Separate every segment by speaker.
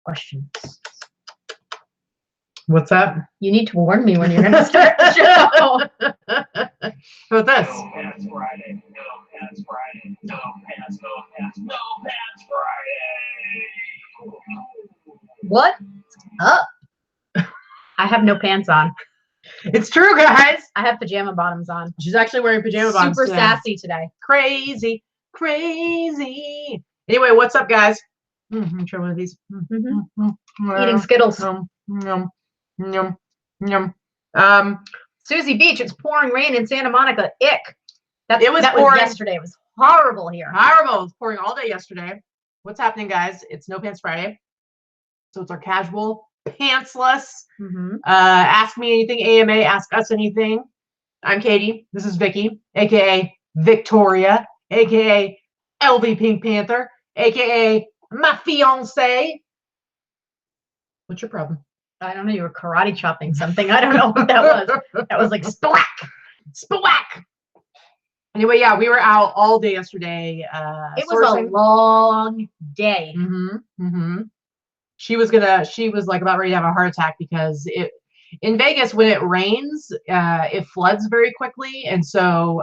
Speaker 1: questions.
Speaker 2: What's that?
Speaker 1: You need to warn me when you're going to start the show.
Speaker 2: What's this?
Speaker 3: No Pants Friday. No Pants Friday. No Pants. No Pants. No Pants Friday.
Speaker 1: What up? I have no pants on.
Speaker 2: It's true, guys.
Speaker 1: I have pajama bottoms on.
Speaker 2: She's actually wearing pajama bottoms
Speaker 1: Super
Speaker 2: today.
Speaker 1: sassy today.
Speaker 2: Crazy, crazy. Anyway, what's up, guys? Let me try one of these.
Speaker 1: Eating Skittles.
Speaker 2: Yum, yum, yum.
Speaker 1: Susie Beach, it's pouring rain in Santa Monica. Ick. That was
Speaker 2: pouring
Speaker 1: yesterday. It was horrible here.
Speaker 2: Horrible. It was pouring all day yesterday. What's happening, guys? It's No Pants Friday. So it's our casual, pantsless, ask me anything, AMA, ask us anything. I'm Katie. This is Vicky, aka Victoria, aka LV Pink Panther, aka my fiance. What's your problem?
Speaker 1: I don't know. You were karate chopping something. I don't know what that was. That was like splack, splack.
Speaker 2: Anyway, yeah, we were out all day yesterday.
Speaker 1: It was a long day.
Speaker 2: She was like about ready to have a heart attack because in Vegas, when it rains, it floods very quickly. And so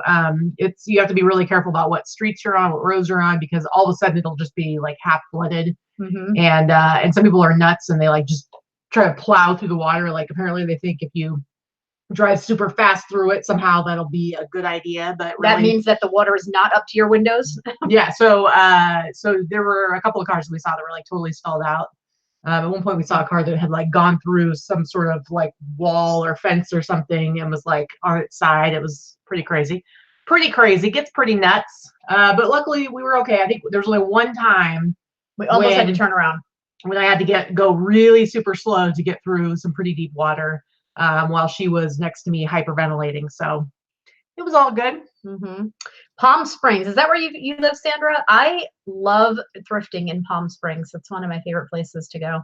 Speaker 2: you have to be really careful about what streets you're on, what roads you're on, because all of a sudden it'll just be like half flooded. And some people are nuts and they like just try to plow through the water. Like apparently they think if you drive super fast through it, somehow that'll be a good idea. But really,
Speaker 1: that means that the water is not up to your windows.
Speaker 2: Yeah. So there were a couple of cars that we saw that were like totally stalled out. At one point we saw a car that had like gone through some sort of like wall or fence or something and was like on its side. It was pretty crazy, gets pretty nuts. But luckily we were okay. I think there was only one time
Speaker 1: we almost had to turn around
Speaker 2: when I had to go really super slow to get through some pretty deep water while she was next to me hyperventilating. So it was all good.
Speaker 1: Palm Springs. Is that where you live, Sandra? I love thrifting in Palm Springs. It's one of my favorite places to go.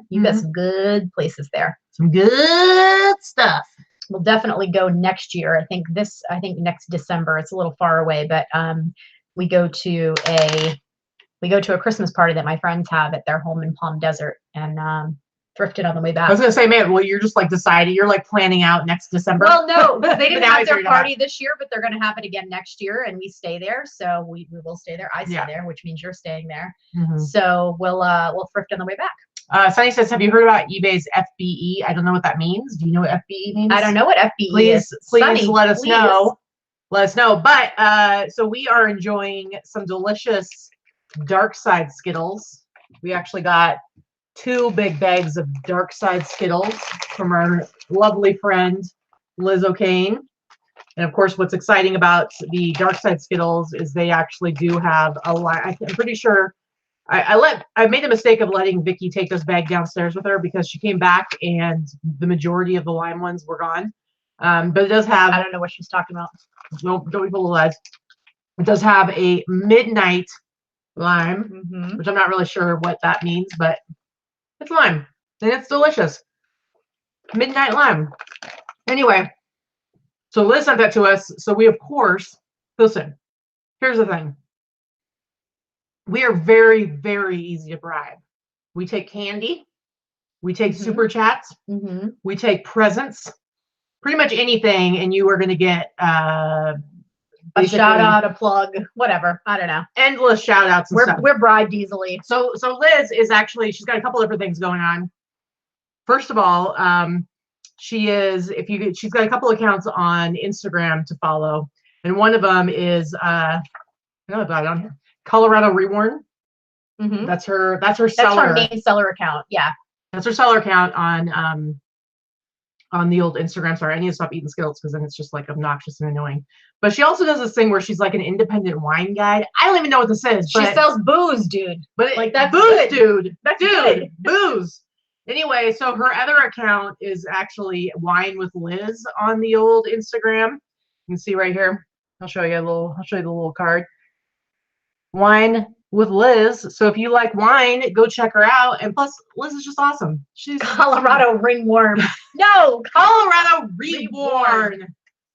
Speaker 1: You got some good places there.
Speaker 2: Some good stuff.
Speaker 1: We'll definitely go next year. I think next December. It's a little far away, but we go to a Christmas party that my friends have at their home in Palm Desert and thrifted on the way back.
Speaker 2: I was gonna say, man, well, you're just like deciding, you're like planning out next December.
Speaker 1: Well, no, because they didn't have their party this year, but they're gonna have it again next year, and we stay there, so we will stay there. I stay there, which means you're staying there. So we'll thrift on the way back.
Speaker 2: Sunny says, have you heard about eBay's FBE? I don't know what that means. Do you know what FBE means?
Speaker 1: I don't know what FBE is.
Speaker 2: Please
Speaker 1: Sunny,
Speaker 2: let us know. Let us know. But so we are enjoying some delicious dark side Skittles. We actually got 2 big bags of dark side Skittles from our lovely friend Liz O'Kane. And of course, what's exciting about the dark side Skittles is they actually do have a line. I'm pretty sure I made the mistake of letting Vicky take this bag downstairs with her because she came back and the majority of the lime ones were gone. But it does have,
Speaker 1: I don't know what she's talking about.
Speaker 2: Don't be full of lies. It does have a midnight lime, which I'm not really sure what that means, but it's lime and it's delicious. Midnight lime. Anyway, so Liz sent that to us. So we, of course, listen, here's the thing. We are very, very easy to bribe. We take candy. We take super chats. We take presents. Pretty much anything, and you are going to get a
Speaker 1: shout out, a plug, whatever. I don't know.
Speaker 2: Endless shout outs.
Speaker 1: We're bribed easily.
Speaker 2: So Liz is actually, she's got a couple different things going on. First of all, she's got a couple accounts on Instagram to follow, and one of them is Colorado Reworn. That's her seller.
Speaker 1: That's her main seller account. Yeah.
Speaker 2: That's her seller account on the old Instagram. Sorry, I need to stop eating Skittles because then it's just like obnoxious and annoying. But she also does this thing where she's like an independent wine guide. I don't even know what this is.
Speaker 1: She sells booze, dude.
Speaker 2: But
Speaker 1: like that's
Speaker 2: booze,
Speaker 1: good.
Speaker 2: dude.
Speaker 1: That's
Speaker 2: dude,
Speaker 1: good.
Speaker 2: Booze. Anyway, so her other account is actually Wine with Liz on the old Instagram. You can see right here. I'll show you the little card. Wine with Liz. So if you like wine, go check her out. And plus, Liz is just awesome. She's
Speaker 1: Colorado ringworm. No,
Speaker 2: Colorado Reworn.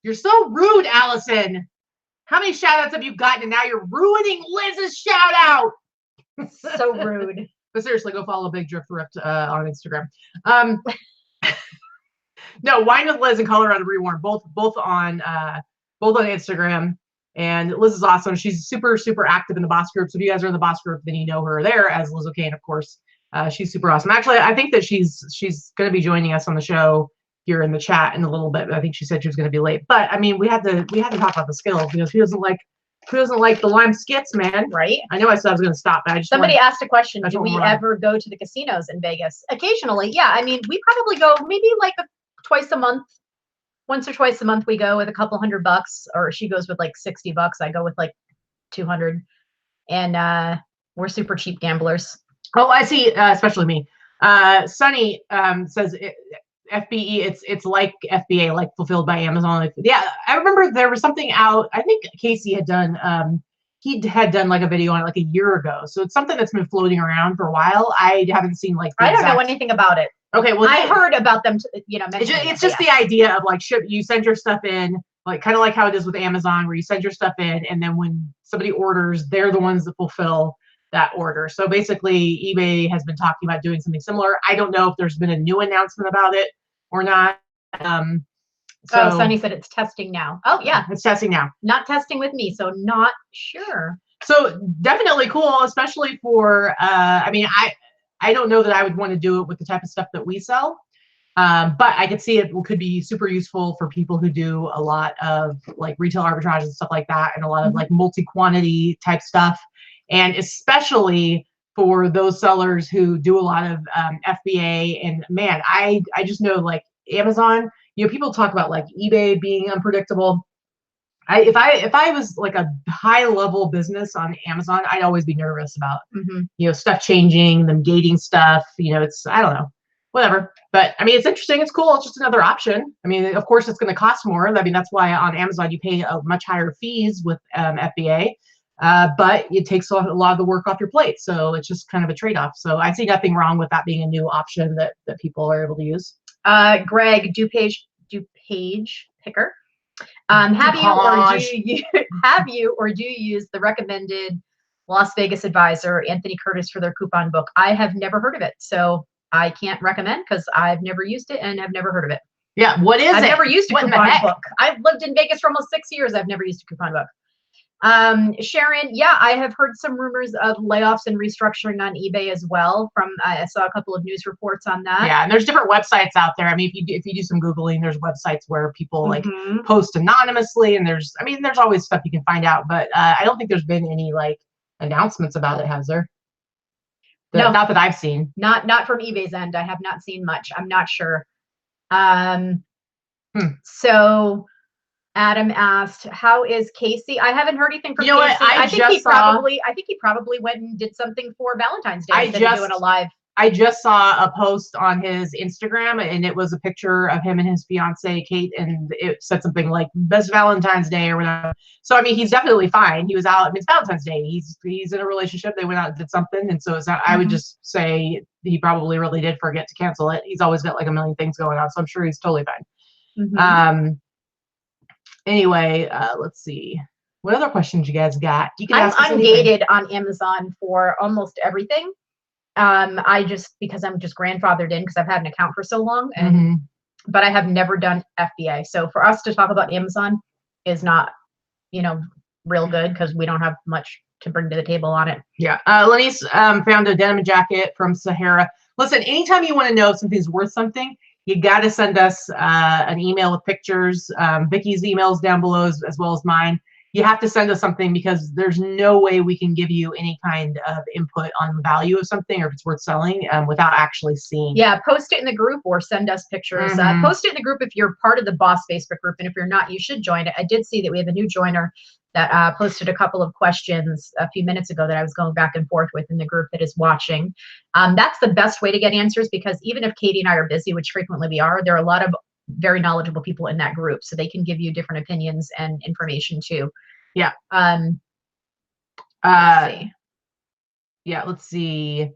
Speaker 2: You're so rude, Allison. How many shout outs have you gotten? And now you're ruining Liz's shout out.
Speaker 1: So rude.
Speaker 2: But seriously, go follow Big Drift Thrift on Instagram. No, Wine with Liz and Colorado Reworn, both on Instagram. And Liz is awesome. She's super, super active in the boss group. So if you guys are in the boss group, then you know her there as Liz O'Kane, of course. She's super awesome. Actually, I think that she's going to be joining us on the show here in the chat in a little bit. I think she said she was going to be late. But I mean, we had to talk about the Skittles because who doesn't like the lime skits, man?
Speaker 1: Right.
Speaker 2: I know I said I was going to stop, but
Speaker 1: Somebody asked a question. Do we ever go to the casinos in Vegas? Occasionally, yeah. I mean, we probably go maybe like twice a month. Once or twice a month we go with a couple $100, or she goes with like $60. I go with like 200, and we're super cheap gamblers.
Speaker 2: Oh, I see. Especially me. Sunny says FBE. It's like FBA, like fulfilled by Amazon. Yeah, I remember there was something out. I think Casey had done. He had done like a video on it like a year ago. So it's something that's been floating around for a while. I haven't seen like.
Speaker 1: I don't know anything about it.
Speaker 2: Okay, well,
Speaker 1: I heard about them.
Speaker 2: It's just the idea of like you send your stuff in, like kind of like how it is with Amazon, where you send your stuff in, and then when somebody orders, they're the ones that fulfill that order. So basically, eBay has been talking about doing something similar. I don't know if there's been a new announcement about it or not.
Speaker 1: So Sunny said it's testing now. Oh yeah,
Speaker 2: it's testing now.
Speaker 1: Not testing with me, so not sure.
Speaker 2: So definitely cool, especially for. I mean, I don't know that I would want to do it with the type of stuff that we sell, but I could see it could be super useful for people who do a lot of like retail arbitrage and stuff like that, and a lot of like multi-quantity type stuff, and especially for those sellers who do a lot of FBA. And man, I just know like Amazon, people talk about like eBay being unpredictable. If I was like a high level business on Amazon, I'd always be nervous about stuff changing, them gating stuff. It's, I don't know, whatever. But I mean, it's interesting. It's cool. It's just another option. I mean, of course, it's going to cost more. I mean, that's why on Amazon you pay a much higher fees with FBA, but it takes a lot of the work off your plate. So it's just kind of a trade off. So I see nothing wrong with that being a new option that people are able to use.
Speaker 1: Greg DuPage Picker. Have you or do you use the recommended Las Vegas advisor Anthony Curtis for their coupon book? I have never heard of it, so I can't recommend because I've never used it and have never heard of it.
Speaker 2: Yeah, what is it?
Speaker 1: I've never used a coupon book. I've lived in Vegas for almost 6 years. I've never used a coupon book. Sharon, yeah, I have heard some rumors of layoffs and restructuring on eBay as well. I saw a couple of news reports on that.
Speaker 2: Yeah, and there's different websites out there. I mean, if you do some Googling, there's websites where people like post anonymously, and there's always stuff you can find out, but I don't think there's been any like announcements about it, has there? No, not that I've seen.
Speaker 1: Not from eBay's end. I have not seen much. I'm not sure. So Adam asked, "How is Casey?" I haven't heard anything from Casey.
Speaker 2: What? I think he
Speaker 1: probably went and did something for Valentine's Day instead of doing a live.
Speaker 2: I just saw a post on his Instagram, and it was a picture of him and his fiance Kate, and it said something like "Best Valentine's Day" or whatever. So I mean, he's definitely fine. He was out. I mean, it's Valentine's Day. He's in a relationship. They went out and did something, and so I would just say he probably really did forget to cancel it. He's always got like a million things going on, so I'm sure he's totally fine. Anyway, let's see. What other questions you guys got? You can ask us
Speaker 1: ungated on Amazon for almost everything. Because I'm just grandfathered in because I've had an account for so long, but I have never done FBA. So for us to talk about Amazon is not, real good because we don't have much to bring to the table on it.
Speaker 2: Yeah. Lenny's found a denim jacket from Sahara. Listen, anytime you want to know if something's worth something, you got to send us an email with pictures. Vicky's email's down below as well as mine. You have to send us something because there's no way we can give you any kind of input on the value of something or if it's worth selling without actually seeing.
Speaker 1: Yeah, post it in the group or send us pictures. Post it in the group if you're part of the Boss Facebook group, and if you're not, you should join it. I did see that we have a new joiner that posted a couple of questions a few minutes ago that I was going back and forth with in the group that is watching. That's the best way to get answers because even if Katie and I are busy, which frequently we are, there are a lot of very knowledgeable people in that group, so they can give you different opinions and information too.
Speaker 2: Yeah. Let's see.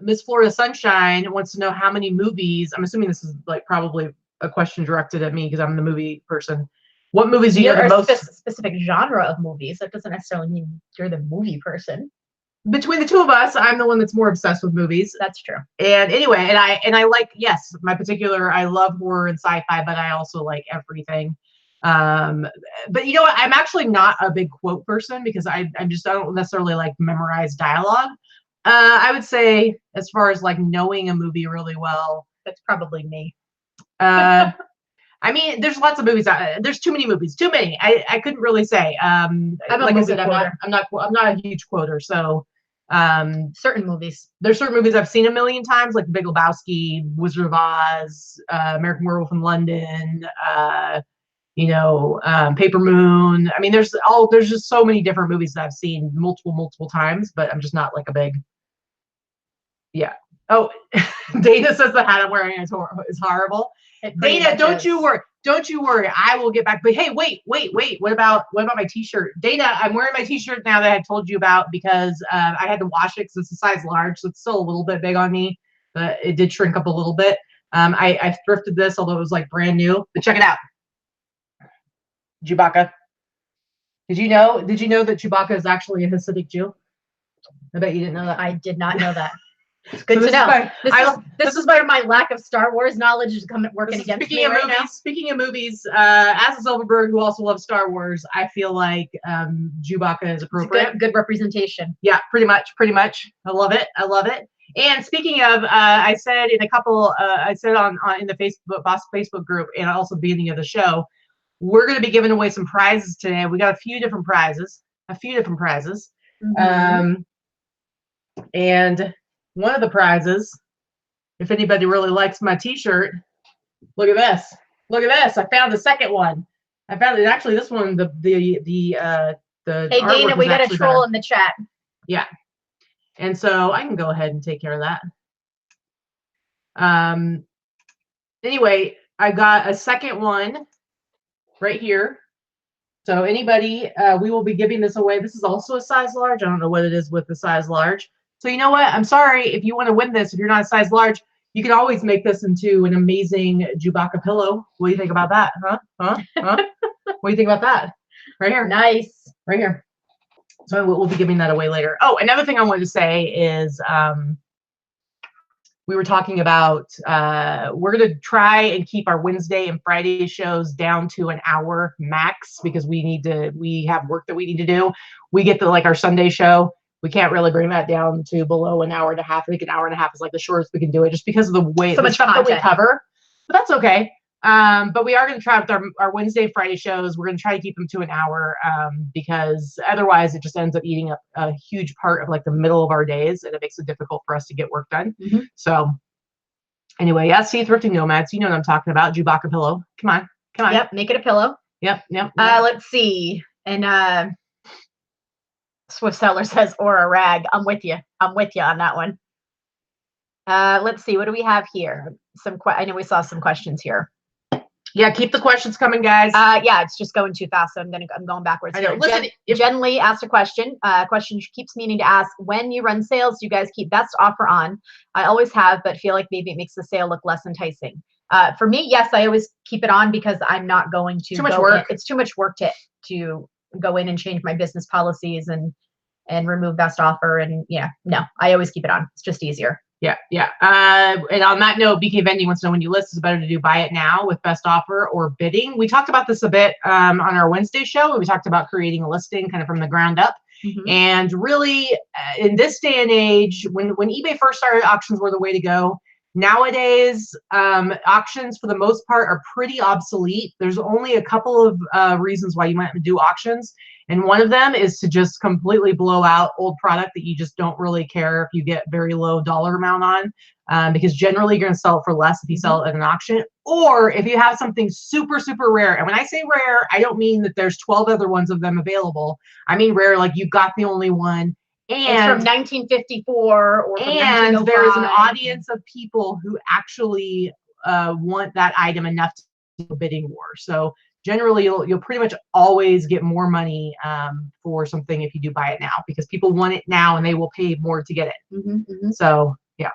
Speaker 2: Miss Florida Sunshine wants to know how many movies. I'm assuming this is like probably a question directed at me because I'm the movie person. What movies do you know the most?
Speaker 1: Specific genre of movies. That doesn't necessarily mean you're the movie person.
Speaker 2: between the two of us, I'm the one that's more obsessed with movies.
Speaker 1: That's true.
Speaker 2: And anyway, and I like, yes, I love horror and sci-fi, but I also like everything. But you know what? I'm actually not a big quote person because I don't necessarily like memorize dialogue. I would say as far as like knowing a movie really well,
Speaker 1: That's probably me.
Speaker 2: I mean, there's lots of movies. There's too many movies. Too many. I couldn't really say.
Speaker 1: I'm a
Speaker 2: like I
Speaker 1: movie
Speaker 2: said,
Speaker 1: quoter.
Speaker 2: I'm not a huge quoter. So
Speaker 1: Certain movies.
Speaker 2: there's certain movies I've seen a million times, like Big Lebowski, Wizard of Oz, American Werewolf in London, Paper Moon. I mean, there's just so many different movies that I've seen multiple times, but I'm just not like a big. Yeah. Oh, Dana says the hat I'm wearing is horrible. Dana, don't you worry. I will get back. But hey, wait. What about my t-shirt? Dana, I'm wearing my t-shirt now that I told you about because I had to wash it because it's a size large, so it's still a little bit big on me, but it did shrink up a little bit. I thrifted this, although it was like brand new. But check it out. Chewbacca. Did you know that Chewbacca is actually a Hasidic Jew? I bet you didn't know that.
Speaker 1: I did not know that. It's good to know. This is where my lack of Star Wars knowledge is working against me right now.
Speaker 2: Speaking of movies, as a Silverberg who also loves Star Wars, I feel like Chewbacca is appropriate.
Speaker 1: Good representation.
Speaker 2: Yeah, pretty much. I love it. And speaking of, I said in the Facebook group and also the beginning of the show, we're going to be giving away some prizes today. We got a few different prizes.
Speaker 1: Mm-hmm.
Speaker 2: And one of the prizes, if anybody really likes my t-shirt, look at this. I found the second one. I found it actually. This one, the
Speaker 1: Hey Dana, we got a troll in the chat.
Speaker 2: Yeah, and so I can go ahead and take care of that. Anyway, I got a second one right here. So anybody, we will be giving this away. This is also a size large. I don't know what it is with the size large. So you know what? I'm sorry if you want to win this. If you're not a size large, you can always make this into an amazing Chewbacca pillow. What do you think about that? Huh? What do you think about that? Right here.
Speaker 1: Nice.
Speaker 2: Right here. So we'll be giving that away later. Oh, another thing I wanted to say is we were talking about we're going to try and keep our Wednesday and Friday shows down to an hour max because we have work that we need to do. We get our Sunday show. We can't really bring that down to below an hour and a half. I think an hour and a half is like the shortest we can do it just because of the way the stuff that we cover. But that's okay. But we are going to try with our Wednesday and Friday shows. We're going to try to keep them to an hour because otherwise it just ends up eating up a huge part of like the middle of our days and it makes it difficult for us to get work done.
Speaker 1: Mm-hmm.
Speaker 2: So anyway, see Thrifting Nomads. You know what I'm talking about. Chewbacca pillow. Come on.
Speaker 1: Yep, make it a pillow.
Speaker 2: Yep.
Speaker 1: Let's see. And Swift Seller says, or a rag. I'm with you on that one. Let's see. What do we have here? I know we saw some questions here.
Speaker 2: Yeah, keep the questions coming, guys.
Speaker 1: Yeah, it's just going too fast, so I'm going backwards.
Speaker 2: I know. Listen,
Speaker 1: Jen Lee asked a question. Question she keeps meaning to ask: when you run sales, do you guys keep best offer on? I always have, but feel like maybe it makes the sale look less enticing. For me, yes, I always keep it on because I'm not going to.
Speaker 2: Too much work.
Speaker 1: It's too much work to go in and change my business policies and remove best offer. And no, I always keep it on. It's just easier.
Speaker 2: Yeah. And on that note, BK Vending wants to know when you list, is it better to do buy it now with best offer or bidding? We talked about this a bit on our Wednesday show. We talked about creating a listing kind of from the ground up. Mm-hmm. And really, in this day and age, when eBay first started, auctions were the way to go. Nowadays, auctions for the most part are pretty obsolete. There's only a couple of reasons why you might do auctions. And one of them is to just completely blow out old product that you just don't really care if you get very low dollar amount on, because generally you're going to sell it for less if you sell it at an auction, or if you have something super, super rare. And when I say rare, I don't mean that there's 12 other ones of them available. I mean rare, like you got the only one. And
Speaker 1: it's from 1954 or from 1905.
Speaker 2: There is an audience of people who actually want that item enough to do a bidding war. So generally, you'll pretty much always get more money for something if you do buy it now, because people want it now and they will pay more to get it.
Speaker 1: Mm-hmm, mm-hmm.
Speaker 2: So yeah.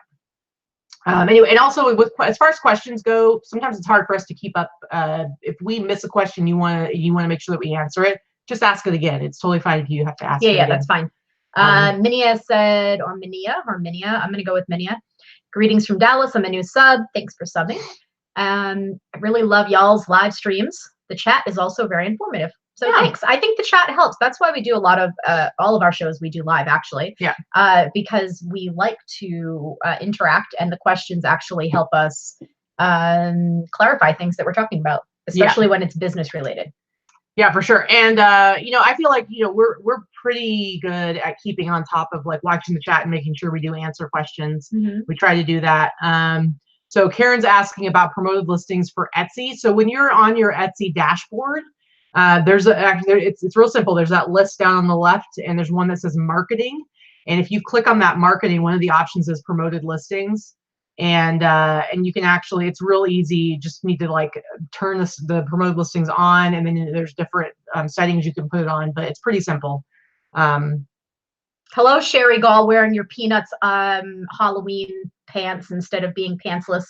Speaker 2: Anyway, and also as far as questions go, sometimes it's hard for us to keep up. If we miss a question, you want to make sure that we answer it. Just ask it again. It's totally fine if you have to ask it again.
Speaker 1: That's fine. Minia said, or Minia, I'm going to go with Minia. Greetings from Dallas. I'm a new sub. Thanks for subbing. I really love y'all's live streams. The chat is also very informative. So thanks. I think the chat helps. That's why we do a lot of, all of our shows we do live, actually.
Speaker 2: Yeah.
Speaker 1: Because we like to interact, and the questions actually help us clarify things that we're talking about, especially when it's business related.
Speaker 2: Yeah, for sure. And, you know, I feel like, you know, we're pretty good at keeping on top of like watching the chat and making sure we do answer questions. We try to do that. So Karen's asking about promoted listings for Etsy. So when you're on your Etsy dashboard, it's real simple. There's that list down on the left, and there's one that says marketing. And if you click on that marketing, one of the options is promoted listings. And you can actually, it's real easy. You just need to like turn the promoted listings on, and then there's different settings you can put it on, but it's pretty simple.
Speaker 1: Hello, Sherry Gall, wearing your Peanuts Halloween pants instead of being pantsless.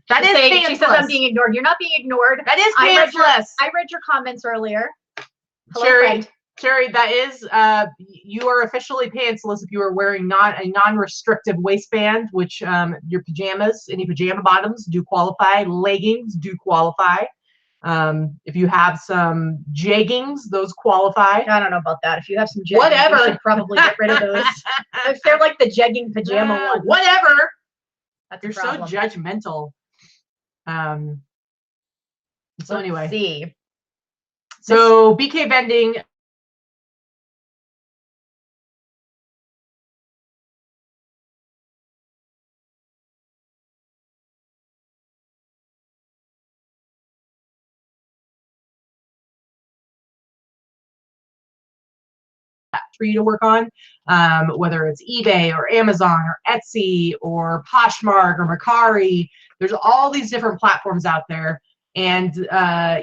Speaker 2: That is pantsless.
Speaker 1: She says I'm being ignored. You're not being ignored.
Speaker 2: That is pantsless.
Speaker 1: I read your comments earlier. Hello,
Speaker 2: Sherry,
Speaker 1: friend.
Speaker 2: Sherry, that is, you are officially pantsless if you are wearing a non-restrictive waistband, which your pajamas, any pajama bottoms do qualify. Leggings do qualify. If you have some jeggings, those qualify.
Speaker 1: I don't know about that. If you have some jeggings,
Speaker 2: whatever,
Speaker 1: you should probably get rid of those. If they're like the jegging pajama ones.
Speaker 2: Whatever.
Speaker 1: That's
Speaker 2: You're so judgmental. So anyway.
Speaker 1: Let's see.
Speaker 2: So BK Vending. For you to work on, whether it's eBay or Amazon or Etsy or Poshmark or Mercari. There's all these different platforms out there, and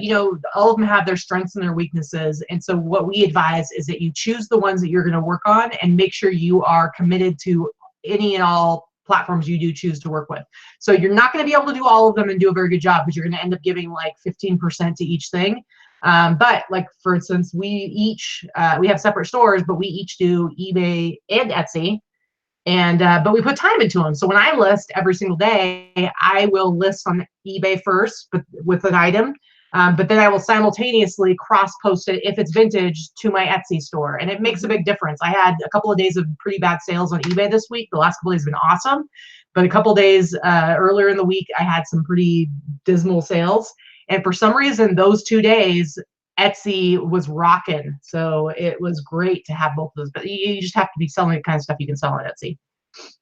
Speaker 2: you know, all of them have their strengths and their weaknesses. And so what we advise is that you choose the ones that you're going to work on, and make sure you are committed to any and all platforms you do choose to work with. So you're not going to be able to do all of them and do a very good job, because you're going to end up giving like 15% to each thing. But like, for instance, we have separate stores, but we each do eBay and Etsy, and but we put time into them. So when I list every single day, I will list on eBay first, but with an item, but then I will simultaneously cross post it if it's vintage to my Etsy store, and it makes a big difference. I had a couple of days of pretty bad sales on eBay this week. The last couple of days have been awesome, but a couple of days earlier in the week, I had some pretty dismal sales. And for some reason, those 2 days, Etsy was rocking. So it was great to have both of those. But you just have to be selling the kind of stuff you can sell on Etsy.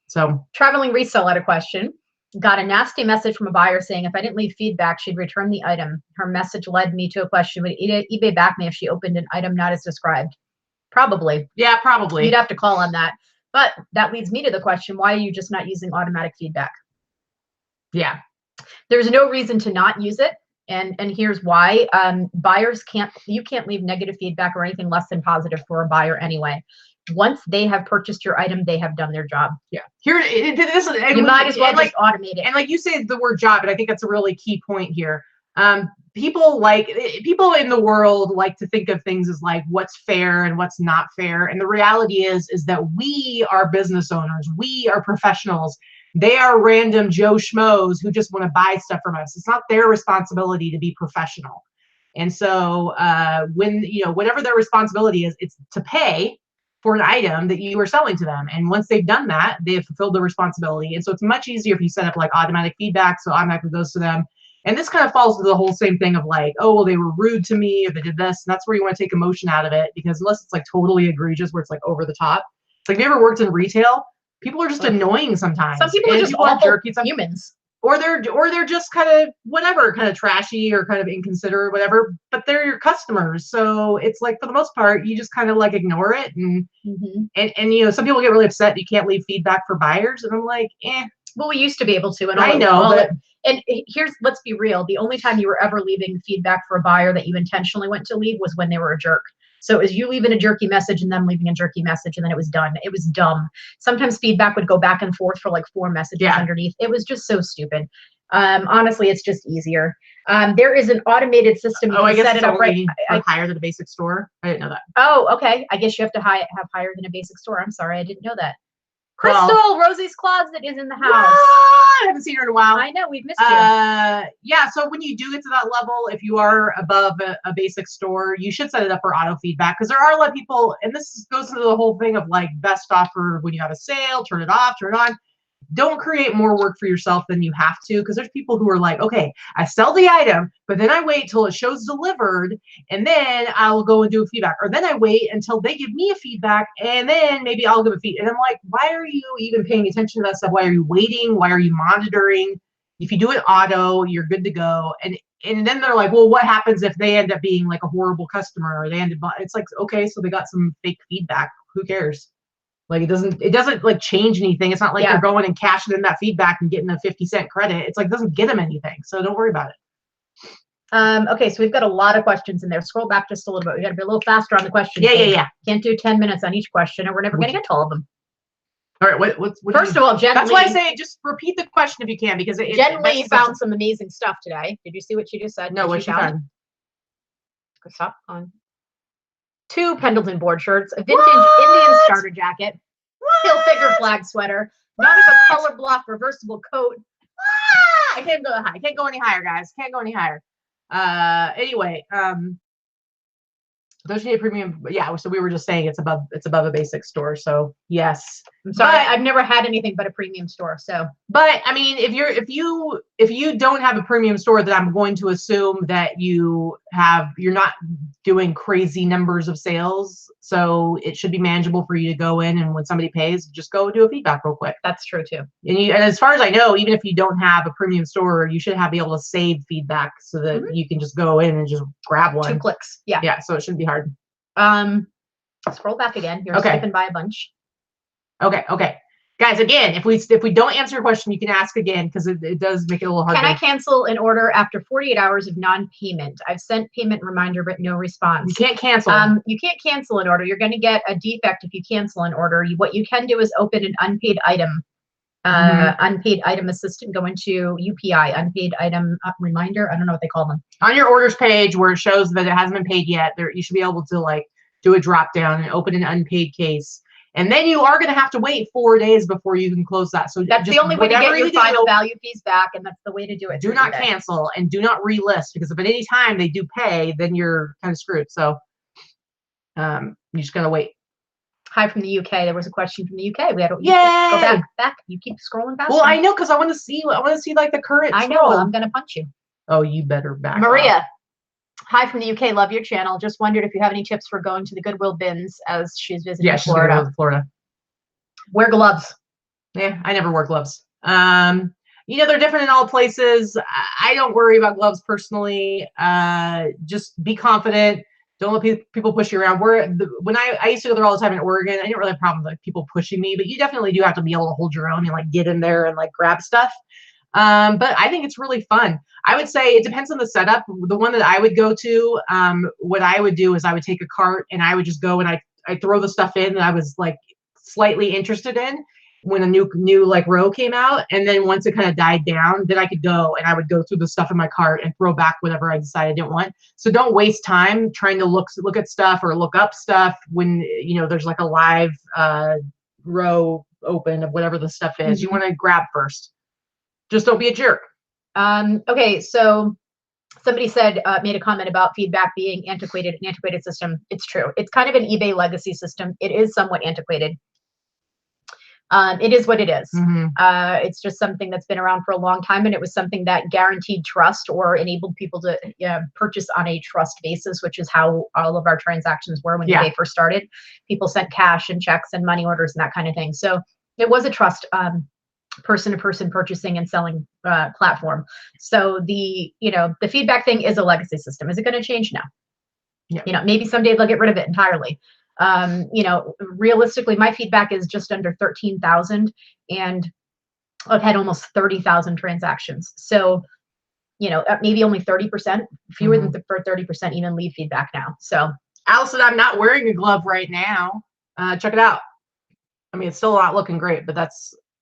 Speaker 2: So
Speaker 1: Traveling Resell had a question. Got a nasty message from a buyer saying if I didn't leave feedback, she'd return the item. Her message led me to a question: would eBay back me if she opened an item not as described? Probably.
Speaker 2: Yeah, probably.
Speaker 1: You'd have to call on that. But that leads me to the question: why are you just not using automatic feedback?
Speaker 2: Yeah.
Speaker 1: There's no reason to not use it. And here's why. Buyers you can't leave negative feedback or anything less than positive for a buyer anyway. Once they have purchased your item, they have done their job.
Speaker 2: Yeah. You
Speaker 1: might as well just automate it.
Speaker 2: And like you say the word job, and I think that's a really key point here. People in the world like to think of things as like what's fair and what's not fair. And the reality is that we are business owners. We are professionals. They are random Joe Schmoes who just want to buy stuff from us. It's not their responsibility to be professional. And so whatever their responsibility is, it's to pay for an item that you are selling to them. And once they've done that, they have fulfilled their responsibility. And so it's much easier if you set up like automatic feedback, so automatically goes to them. And this kind of falls to the whole same thing of like, oh, well, they were rude to me, or they did this. And that's where you want to take emotion out of it, because unless it's like totally egregious where it's like over the top. It's like, have you ever worked in retail? People are just annoying sometimes.
Speaker 1: Some people are just awful humans.
Speaker 2: Or they're just kind of whatever, kind of trashy or kind of inconsiderate, whatever, but they're your customers. So it's like, for the most part, you just kind of like ignore it. And and you know, some people get really upset you can't leave feedback for buyers. And I'm like,
Speaker 1: Well, we used to be able to. And
Speaker 2: I know.
Speaker 1: And let's be real. The only time you were ever leaving feedback for a buyer that you intentionally went to leave was when they were a jerk. So it was you leaving a jerky message and them leaving a jerky message, and then it was done. It was dumb. Sometimes feedback would go back and forth for like 4 messages underneath. It was just so stupid. Honestly, it's just easier. There is an automated system. You
Speaker 2: Oh,
Speaker 1: can
Speaker 2: I guess
Speaker 1: set
Speaker 2: it's
Speaker 1: it up right.
Speaker 2: only for higher than a basic store. I didn't know that.
Speaker 1: Oh, okay. I guess you have to have higher than a basic store. I'm sorry, I didn't know that.
Speaker 2: Well,
Speaker 1: Crystal, Rosie's closet is in the house.
Speaker 2: I haven't seen her in a while.
Speaker 1: I know, we've missed you.
Speaker 2: Yeah, so when you do get to that level, if you are above a basic store, you should set it up for auto feedback, because there are a lot of people, and this goes into the whole thing of like best offer when you have a sale, turn it off, turn it on. Don't create more work for yourself than you have to, because there's people who are like, okay, I sell the item, but then I wait till it shows delivered, and then I'll go and do a feedback. Or then I wait until they give me a feedback, and then maybe I'll give a feedback. And I'm like, why are you even paying attention to that stuff? Why are you waiting? Why are you monitoring? If you do it auto, you're good to go. And then they're like, well, what happens if they end up being like a horrible customer, or they end up, it's like, okay, so they got some fake feedback. Who cares? Like, it doesn't like change anything. It's not like they're going and cashing in that feedback and getting a 50-cent credit. It's like, it doesn't get them anything. So don't worry about it.
Speaker 1: Okay, so we've got a lot of questions in there. Scroll back just a little bit. We got to be a little faster on the questions.
Speaker 2: Yeah.
Speaker 1: Can't do 10 minutes on each question, and we're never going to get to all of them.
Speaker 2: All right, what
Speaker 1: First of all, Jen
Speaker 2: that's
Speaker 1: Lee,
Speaker 2: why I say just repeat the question if you can, because
Speaker 1: Jen Lee found some amazing stuff today. Did you see what she just said?
Speaker 2: No, what she found?
Speaker 1: Stop on. 2 Pendleton board shirts, a vintage Indian starter jacket, Hill figure flag sweater, Nautica color block reversible coat.
Speaker 2: I can't go high. Can't go any higher, guys. Can't go any higher. Anyway, those need a premium. Yeah, so we were just saying it's above a basic store. So yes.
Speaker 1: I'm sorry, I've never had anything but a premium store. So,
Speaker 2: but I mean, if you don't have a premium store, then I'm going to assume that you're not doing crazy numbers of sales. So it should be manageable for you to go in, and when somebody pays, just go do a feedback real quick.
Speaker 1: That's true too.
Speaker 2: And as far as I know, even if you don't have a premium store, you should be able to save feedback so that you can just go in and just grab one.
Speaker 1: 2 clicks. Yeah.
Speaker 2: Yeah. So it shouldn't be hard.
Speaker 1: Scroll back again. You're skipping by a bunch.
Speaker 2: Okay. Guys, again, if we don't answer your question, you can ask again, because it does make it a little hard.
Speaker 1: Can I cancel an order after 48 hours of non-payment? I've sent payment reminder, but no response.
Speaker 2: You can't cancel.
Speaker 1: You can't cancel an order. You're going to get a defect if you cancel an order. What you can do is open an unpaid item. Unpaid item assistant, go into UPI, unpaid item reminder. I don't know what they call them.
Speaker 2: On your orders page where it shows that it hasn't been paid yet, you should be able to like do a drop down and open an unpaid case. And then you are going to have to wait 4 days before you can close that. So
Speaker 1: that's the only way to get your final value fees back, and that's the way to do it.
Speaker 2: Do not cancel and do not relist, because if at any time they do pay, then you're kind of screwed. So you're just going to wait.
Speaker 1: Hi from the UK. There was a question from the UK. We had to go back. You keep scrolling faster.
Speaker 2: Well, I know, because I want to see like the current.
Speaker 1: I know. I'm going to punch you.
Speaker 2: Oh, you better back.
Speaker 1: Maria.
Speaker 2: Up.
Speaker 1: Hi from the UK. Love your channel. Just wondered if you have any tips for going to the Goodwill bins as she's visiting Florida.
Speaker 2: She's Florida.
Speaker 1: Wear gloves.
Speaker 2: Yeah, I never wear gloves. They're different in all places. I don't worry about gloves personally. Just be confident. Don't let people push you around. When I used to go there all the time in Oregon, I didn't really have a problem with like people pushing me, but you definitely do have to be able to hold your own and like get in there and like grab stuff. But I think it's really fun. I would say it depends on the setup. The one that I would go to, what I would do is I would take a cart and I would just go and I throw the stuff in that I was like slightly interested in when a new like row came out. And then once it kind of died down, then I could go and I would go through the stuff in my cart and throw back whatever I decided I didn't want. So don't waste time trying to look at stuff or look up stuff when, there's like a live row open of whatever the stuff is. You want to grab first. Just don't be a jerk.
Speaker 1: Okay, so somebody made a comment about feedback being an antiquated system. It's true. It's kind of an eBay legacy system. It is somewhat antiquated. It is what it is. It's just something that's been around for a long time, and it was something that guaranteed trust or enabled people to purchase on a trust basis, which is how all of our transactions were when eBay first started. People sent cash and checks and money orders and that kind of thing. So it was a trust person-to-person purchasing and selling platform. So the feedback thing is a legacy system. Is it going to change? No.
Speaker 2: Yeah.
Speaker 1: Maybe someday they'll get rid of it entirely. Realistically, my feedback is just under 13,000, and I've had almost 30,000 transactions. So, maybe only 30%, fewer than 30% even leave feedback now. So,
Speaker 2: Allison, I'm not wearing a glove right now. Check it out. I mean, it's still not looking great, but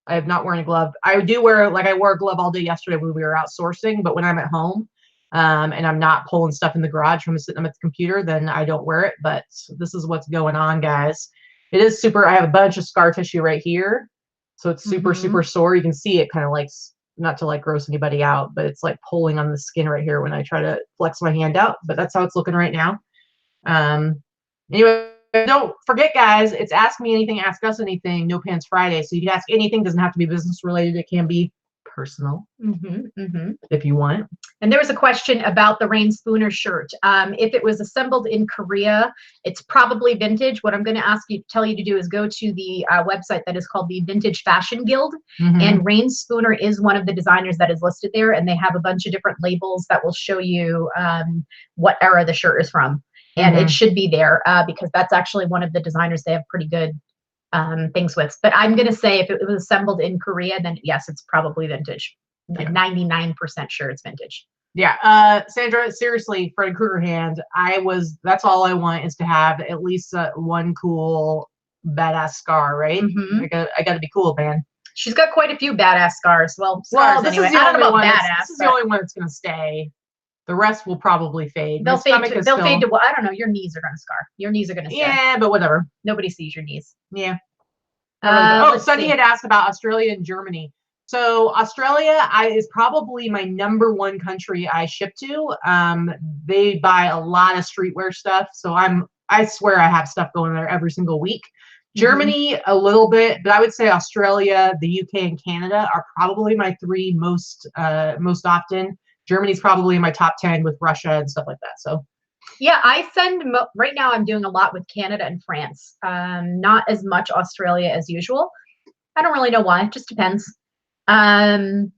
Speaker 2: I am not wearing a glove. I do wear, I wore a glove all day yesterday when we were outsourcing, but when I'm at home, and I'm not pulling stuff in the garage from sitting at the computer, then I don't wear it. But this is what's going on, guys. It is super. I have a bunch of scar tissue right here, so it's super super sore. You can see it kind of like, not to like gross anybody out, but it's like pulling on the skin right here when I try to flex my hand out. But that's how it's looking right now. Anyway, don't forget, guys, it's Ask Me Anything, Ask Us Anything, No Pants Friday. So you can ask anything. Doesn't have to be business related. It can be personal if you want.
Speaker 1: And there was a question about the Rain Spooner shirt. If it was assembled in Korea, it's probably vintage. What I'm going to tell you to do is go to the website that is called the Vintage Fashion Guild. And Rain Spooner is one of the designers that is listed there. And they have a bunch of different labels that will show you what era the shirt is from. And it should be there because that's actually one of the designers they have pretty good things with. But I'm going to say if it was assembled in Korea, then yes, it's probably vintage. Like 99% sure it's vintage.
Speaker 2: Yeah. Sandra, seriously, Freddy Krueger hand, that's all I want is to have at least one cool badass scar, right? I gotta be cool, man.
Speaker 1: She's got quite a few badass scars. Well, scars
Speaker 2: this
Speaker 1: anyway.
Speaker 2: is the
Speaker 1: I don't know
Speaker 2: only
Speaker 1: about
Speaker 2: one.
Speaker 1: badass.
Speaker 2: This is the only one that's gonna stay. The rest will probably fade.
Speaker 1: They'll fade to what? I don't know. Your knees are gonna scar. Your knees are gonna stay.
Speaker 2: Yeah, but whatever.
Speaker 1: Nobody sees your knees.
Speaker 2: Yeah. Sunny had asked about Australia and Germany. So Australia is probably my #1 country I ship to. They buy a lot of streetwear stuff. So I swear I have stuff going there every single week. Germany, a little bit, but I would say Australia, the UK, and Canada are probably my 3 most often. Germany's probably in my top 10 with Russia and stuff like that. So
Speaker 1: yeah, I send right now. I'm doing a lot with Canada and France. Not as much Australia as usual. I don't really know why. It just depends. Do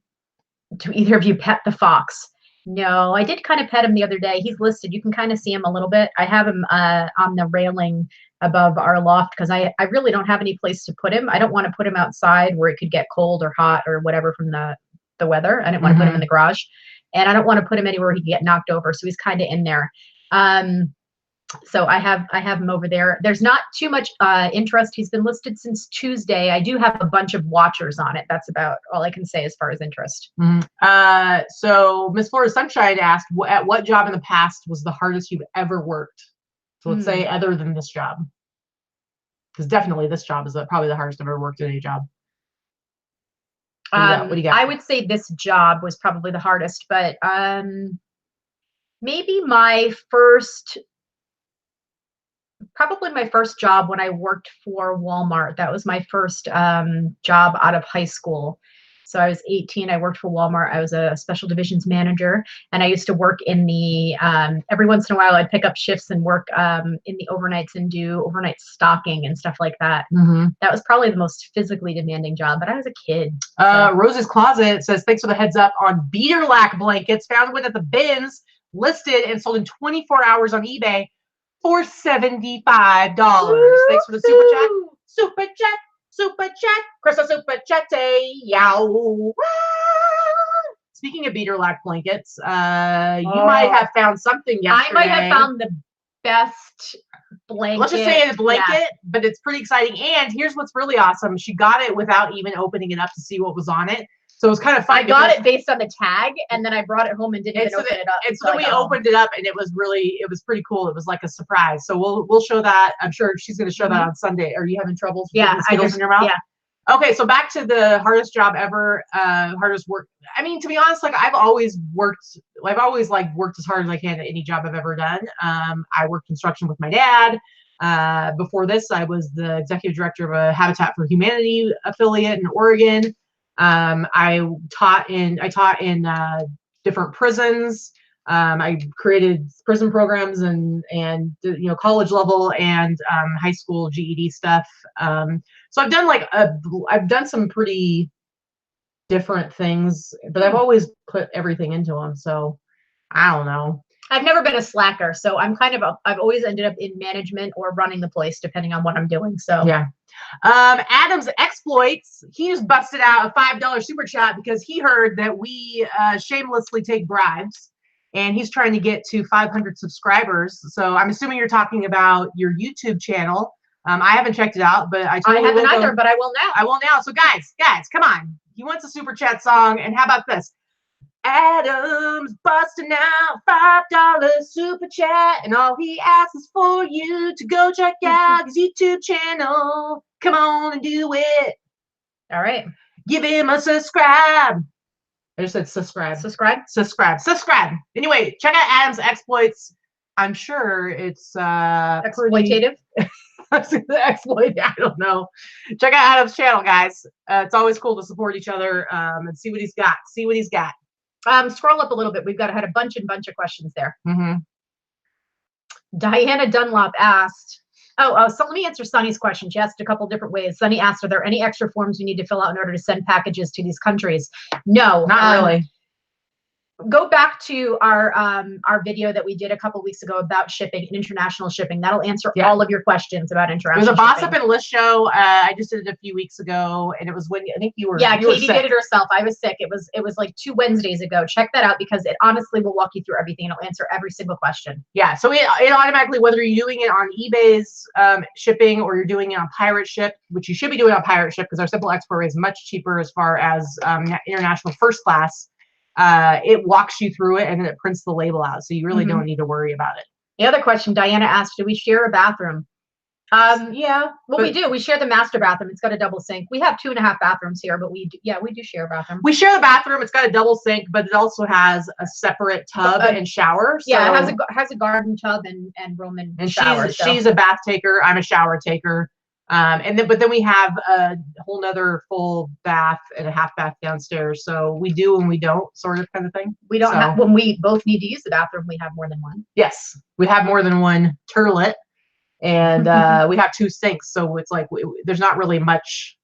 Speaker 1: either of you pet the fox? No, I did kind of pet him the other day. He's listed. You can kind of see him a little bit. I have him on the railing above our loft because I really don't have any place to put him. I don't want to put him outside where it could get cold or hot or whatever from the weather. I didn't want to put him in the garage, and I don't want to put him anywhere he could get knocked over. So he's kind of in there. So I have him over there. There's not too much interest. He's been listed since Tuesday. I do have a bunch of watchers on it. That's about all I can say as far as interest.
Speaker 2: So Miss Florida Sunshine asked, at what job in the past was the hardest you've ever worked? So let's say other than this job, because definitely this job is probably the hardest I've ever worked at any job. What do you got?
Speaker 1: I would say this job was probably the hardest, but maybe my first job when I worked for Walmart. That was my first job out of high school. So I was 18. I worked for Walmart. I was a special divisions manager, and I used to work in the every once in a while I'd pick up shifts and work in the overnights and do overnight stocking and stuff like that. That was probably the most physically demanding job, but I was a kid. So.
Speaker 2: Rose's Closet says, thanks for the heads up on beater lack blankets found with at the bins, listed and sold in 24 hours on eBay for $75. Thanks for the super chat. Super chat. Crystal super chat. Yow. Speaking of beater lack blankets, you might have found something yesterday.
Speaker 1: I might have found the best blanket.
Speaker 2: Let's just say a blanket, but it's pretty exciting. And here's what's really awesome. She got it without even opening it up to see what was on it. So it was kind of fun.
Speaker 1: I got it based on the tag, and then I brought it home and didn't even open it up.
Speaker 2: And so we opened it up, and it was pretty cool. It was like a surprise. So we'll show that. I'm sure she's going to show that on Sunday. Are you having trouble getting Skittles in your mouth?
Speaker 1: Yeah.
Speaker 2: Okay, so back to the hardest job ever, hardest work. I mean, to be honest, like I've always worked as hard as I can at any job I've ever done. I worked construction with my dad. Before this, I was the executive director of a Habitat for Humanity affiliate in Oregon. I taught in different prisons. I created prison programs and college level and high school GED stuff. So I've done some pretty different things, but I've always put everything into them. So I don't know.
Speaker 1: I've never been a slacker, so I've always ended up in management or running the place, depending on what I'm doing. So
Speaker 2: yeah. Adam's Exploits, he just busted out a $5 super chat because he heard that we shamelessly take bribes, and he's trying to get to 500 subscribers. So I'm assuming you're talking about your YouTube channel. I haven't checked it out, but I
Speaker 1: haven't either, but I will now.
Speaker 2: I will now. So guys, come on. He wants a super chat song, and how about this? Adam's busting out $5 super chat, and all he asks is for you to go check out his YouTube channel. Come on and do it.
Speaker 1: All right.
Speaker 2: Give him a subscribe. I just said subscribe. Subscribe. Anyway, check out Adam's exploits. I'm sure it's
Speaker 1: Exploitative.
Speaker 2: exploit. I don't know. Check out Adam's channel, guys. It's always cool to support each other and see what he's got.
Speaker 1: Scroll up a little bit. We've had a bunch of questions there.
Speaker 2: Mm-hmm.
Speaker 1: Diana Dunlop asked, so let me answer Sunny's question. She asked a couple different ways. Sunny asked, are there any extra forms we need to fill out in order to send packages to these countries? No,
Speaker 2: not really.
Speaker 1: Go back to our video that we did a couple weeks ago about shipping and international shipping. That'll answer all of your questions about international shipping.
Speaker 2: It was a Boss Up and List show. I just did it a few weeks ago, and it was when I think you were.
Speaker 1: Yeah,
Speaker 2: you
Speaker 1: Katie did it herself. I was sick. It was like 2 Wednesdays ago. Check that out because it honestly will walk you through everything. It'll answer every single question.
Speaker 2: Yeah, so it automatically, whether you're doing it on eBay's shipping or you're doing it on Pirate Ship, which you should be doing on Pirate Ship because our simple export rate is much cheaper as far as international first class. It walks you through it and then it prints the label out, so you really don't need to worry about it.
Speaker 1: The other question Diana asked, do we share a bathroom? Yeah, well, we do. We share the master bathroom. It's got a double sink. We have 2.5 bathrooms here, but we do share a bathroom.
Speaker 2: We share the bathroom. It's got a double sink, but it also has a separate tub and shower. So,
Speaker 1: yeah, it has a garden tub and room and shower.
Speaker 2: She's a bath taker. I'm a shower taker. But then we have a whole nother full bath and a half bath downstairs. So we do and we don't, sort of kind of thing.
Speaker 1: We don't have, when we both need to use the bathroom, we have more than one.
Speaker 2: Yes, we have more than one turlet, and we have 2 sinks. So it's like there's not really much.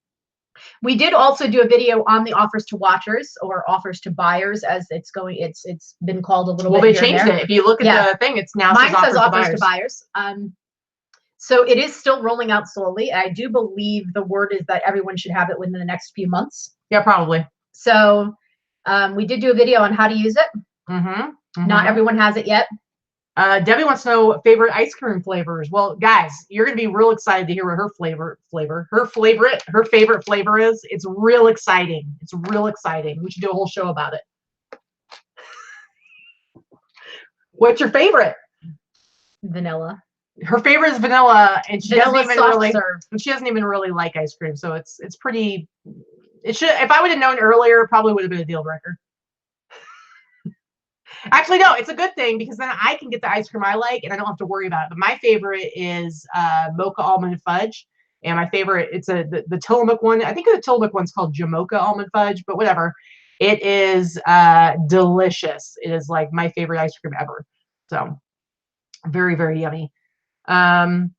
Speaker 1: We did also do a video on the offers to watchers or offers to buyers, as it's been called a little bit.
Speaker 2: Well, they changed it. If you look at the thing, it's now
Speaker 1: mine says offers to buyers. So it is still rolling out slowly. I do believe the word is that everyone should have it within the next few months.
Speaker 2: Yeah, probably.
Speaker 1: So we did do a video on how to use it. Not everyone has it yet.
Speaker 2: Debbie wants to know favorite ice cream flavors. Well, guys, you're going to be real excited to hear what her favorite flavor is. It's real exciting. We should do a whole show about it. What's your favorite?
Speaker 1: Vanilla.
Speaker 2: Her favorite is vanilla, and she doesn't even really like ice cream. So it's pretty. It should. If I would have known earlier, it probably would have been a deal breaker. Actually, no, it's a good thing because then I can get the ice cream I like, and I don't have to worry about it. But my favorite is mocha almond fudge, and my favorite the Tillamook one. I think the Tillamook one's called Jamocha almond fudge, but whatever. It is delicious. It is like my favorite ice cream ever. So very, very yummy. Am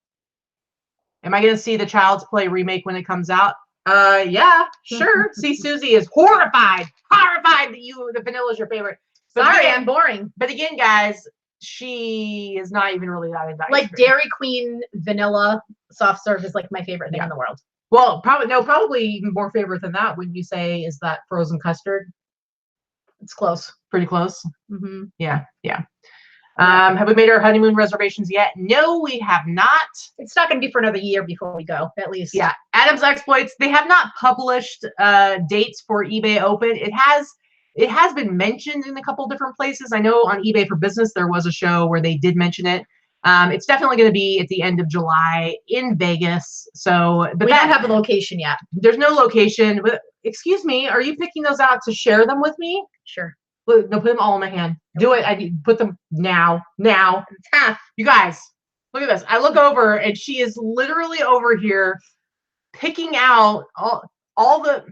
Speaker 2: I going to see the Child's Play remake when it comes out? Yeah, sure. See, Susie is horrified that the vanilla is your favorite. But
Speaker 1: sorry,
Speaker 2: again,
Speaker 1: I'm boring.
Speaker 2: But again, guys, she is not even really that into ice
Speaker 1: like
Speaker 2: cream.
Speaker 1: Dairy Queen vanilla soft serve is like my favorite thing in the world.
Speaker 2: Well, probably even more favorite than that. Wouldn't you say is that frozen custard?
Speaker 1: It's close.
Speaker 2: Pretty close.
Speaker 1: Yeah.
Speaker 2: Have we made our honeymoon reservations yet? No, we have not.
Speaker 1: It's not going to be for another year before we go, at least.
Speaker 2: Yeah. Adam's Exploits, they have not published dates for eBay Open. It has been mentioned in a couple different places. I know on eBay for Business, there was a show where they did mention it. It's definitely going to be at the end of July in Vegas. So, but
Speaker 1: we don't have a location yet.
Speaker 2: There's no location. But excuse me, are you picking those out to share them with me?
Speaker 1: Sure.
Speaker 2: No, put them all in my hand. Do it. I need put them now. It's half. You guys, look at this. I look over and she is literally over here picking out all the.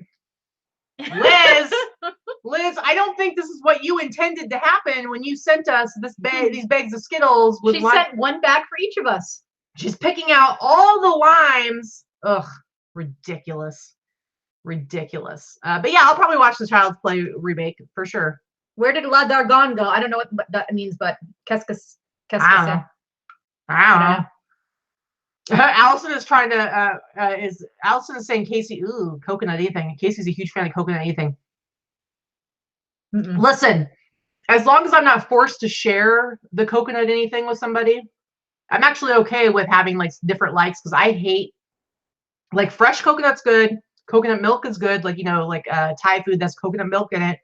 Speaker 2: Liz, I don't think this is what you intended to happen when you sent us these bags of Skittles.
Speaker 1: She sent one bag for each of us.
Speaker 2: She's picking out all the limes. Ugh, ridiculous. But yeah, I'll probably watch the Child's Play remake for sure.
Speaker 1: Where did La Dargon go? I don't know what that means, but qu'est-ce que
Speaker 2: I don't know. Allison is trying to Allison is saying Casey, ooh, coconut anything. Casey's a huge fan of coconut anything. Listen, as long as I'm not forced to share the coconut anything with somebody, I'm actually okay with having like different likes because I hate like fresh coconut's good, coconut milk is good, like Thai food that's coconut milk in it.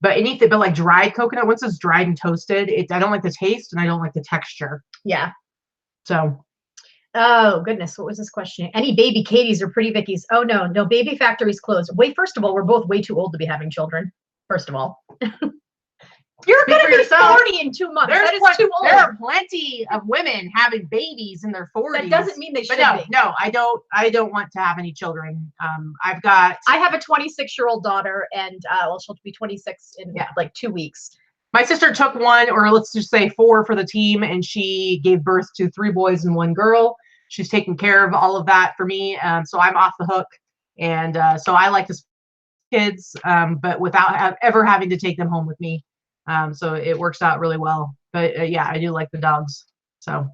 Speaker 2: But anything, but like dried coconut, once it's dried and toasted, I don't like the taste and I don't like the texture.
Speaker 1: Yeah.
Speaker 2: So.
Speaker 1: Oh goodness, what was this question? Any baby Katies or pretty Vickies? Oh no, no baby factories closed. Wait, first of all, we're both way too old to be having children. First of all. You're
Speaker 2: Speak
Speaker 1: gonna
Speaker 2: for
Speaker 1: be
Speaker 2: yourself.
Speaker 1: 40 in 2 months. That is too old.
Speaker 2: There are plenty of women having babies in their 40s.
Speaker 1: That doesn't mean they should
Speaker 2: But
Speaker 1: be.
Speaker 2: no, I don't want to have any children. I
Speaker 1: have a 26-year-old daughter, and well, she'll be 26 in like 2 weeks.
Speaker 2: My sister took one, or let's just say 4 for the team, and she gave birth to 3 boys and 1 girl. She's taking care of all of that for me, so I'm off the hook. And so I like to kids, but without ever having to take them home with me. So it works out really well. But yeah, I do like the dogs. So.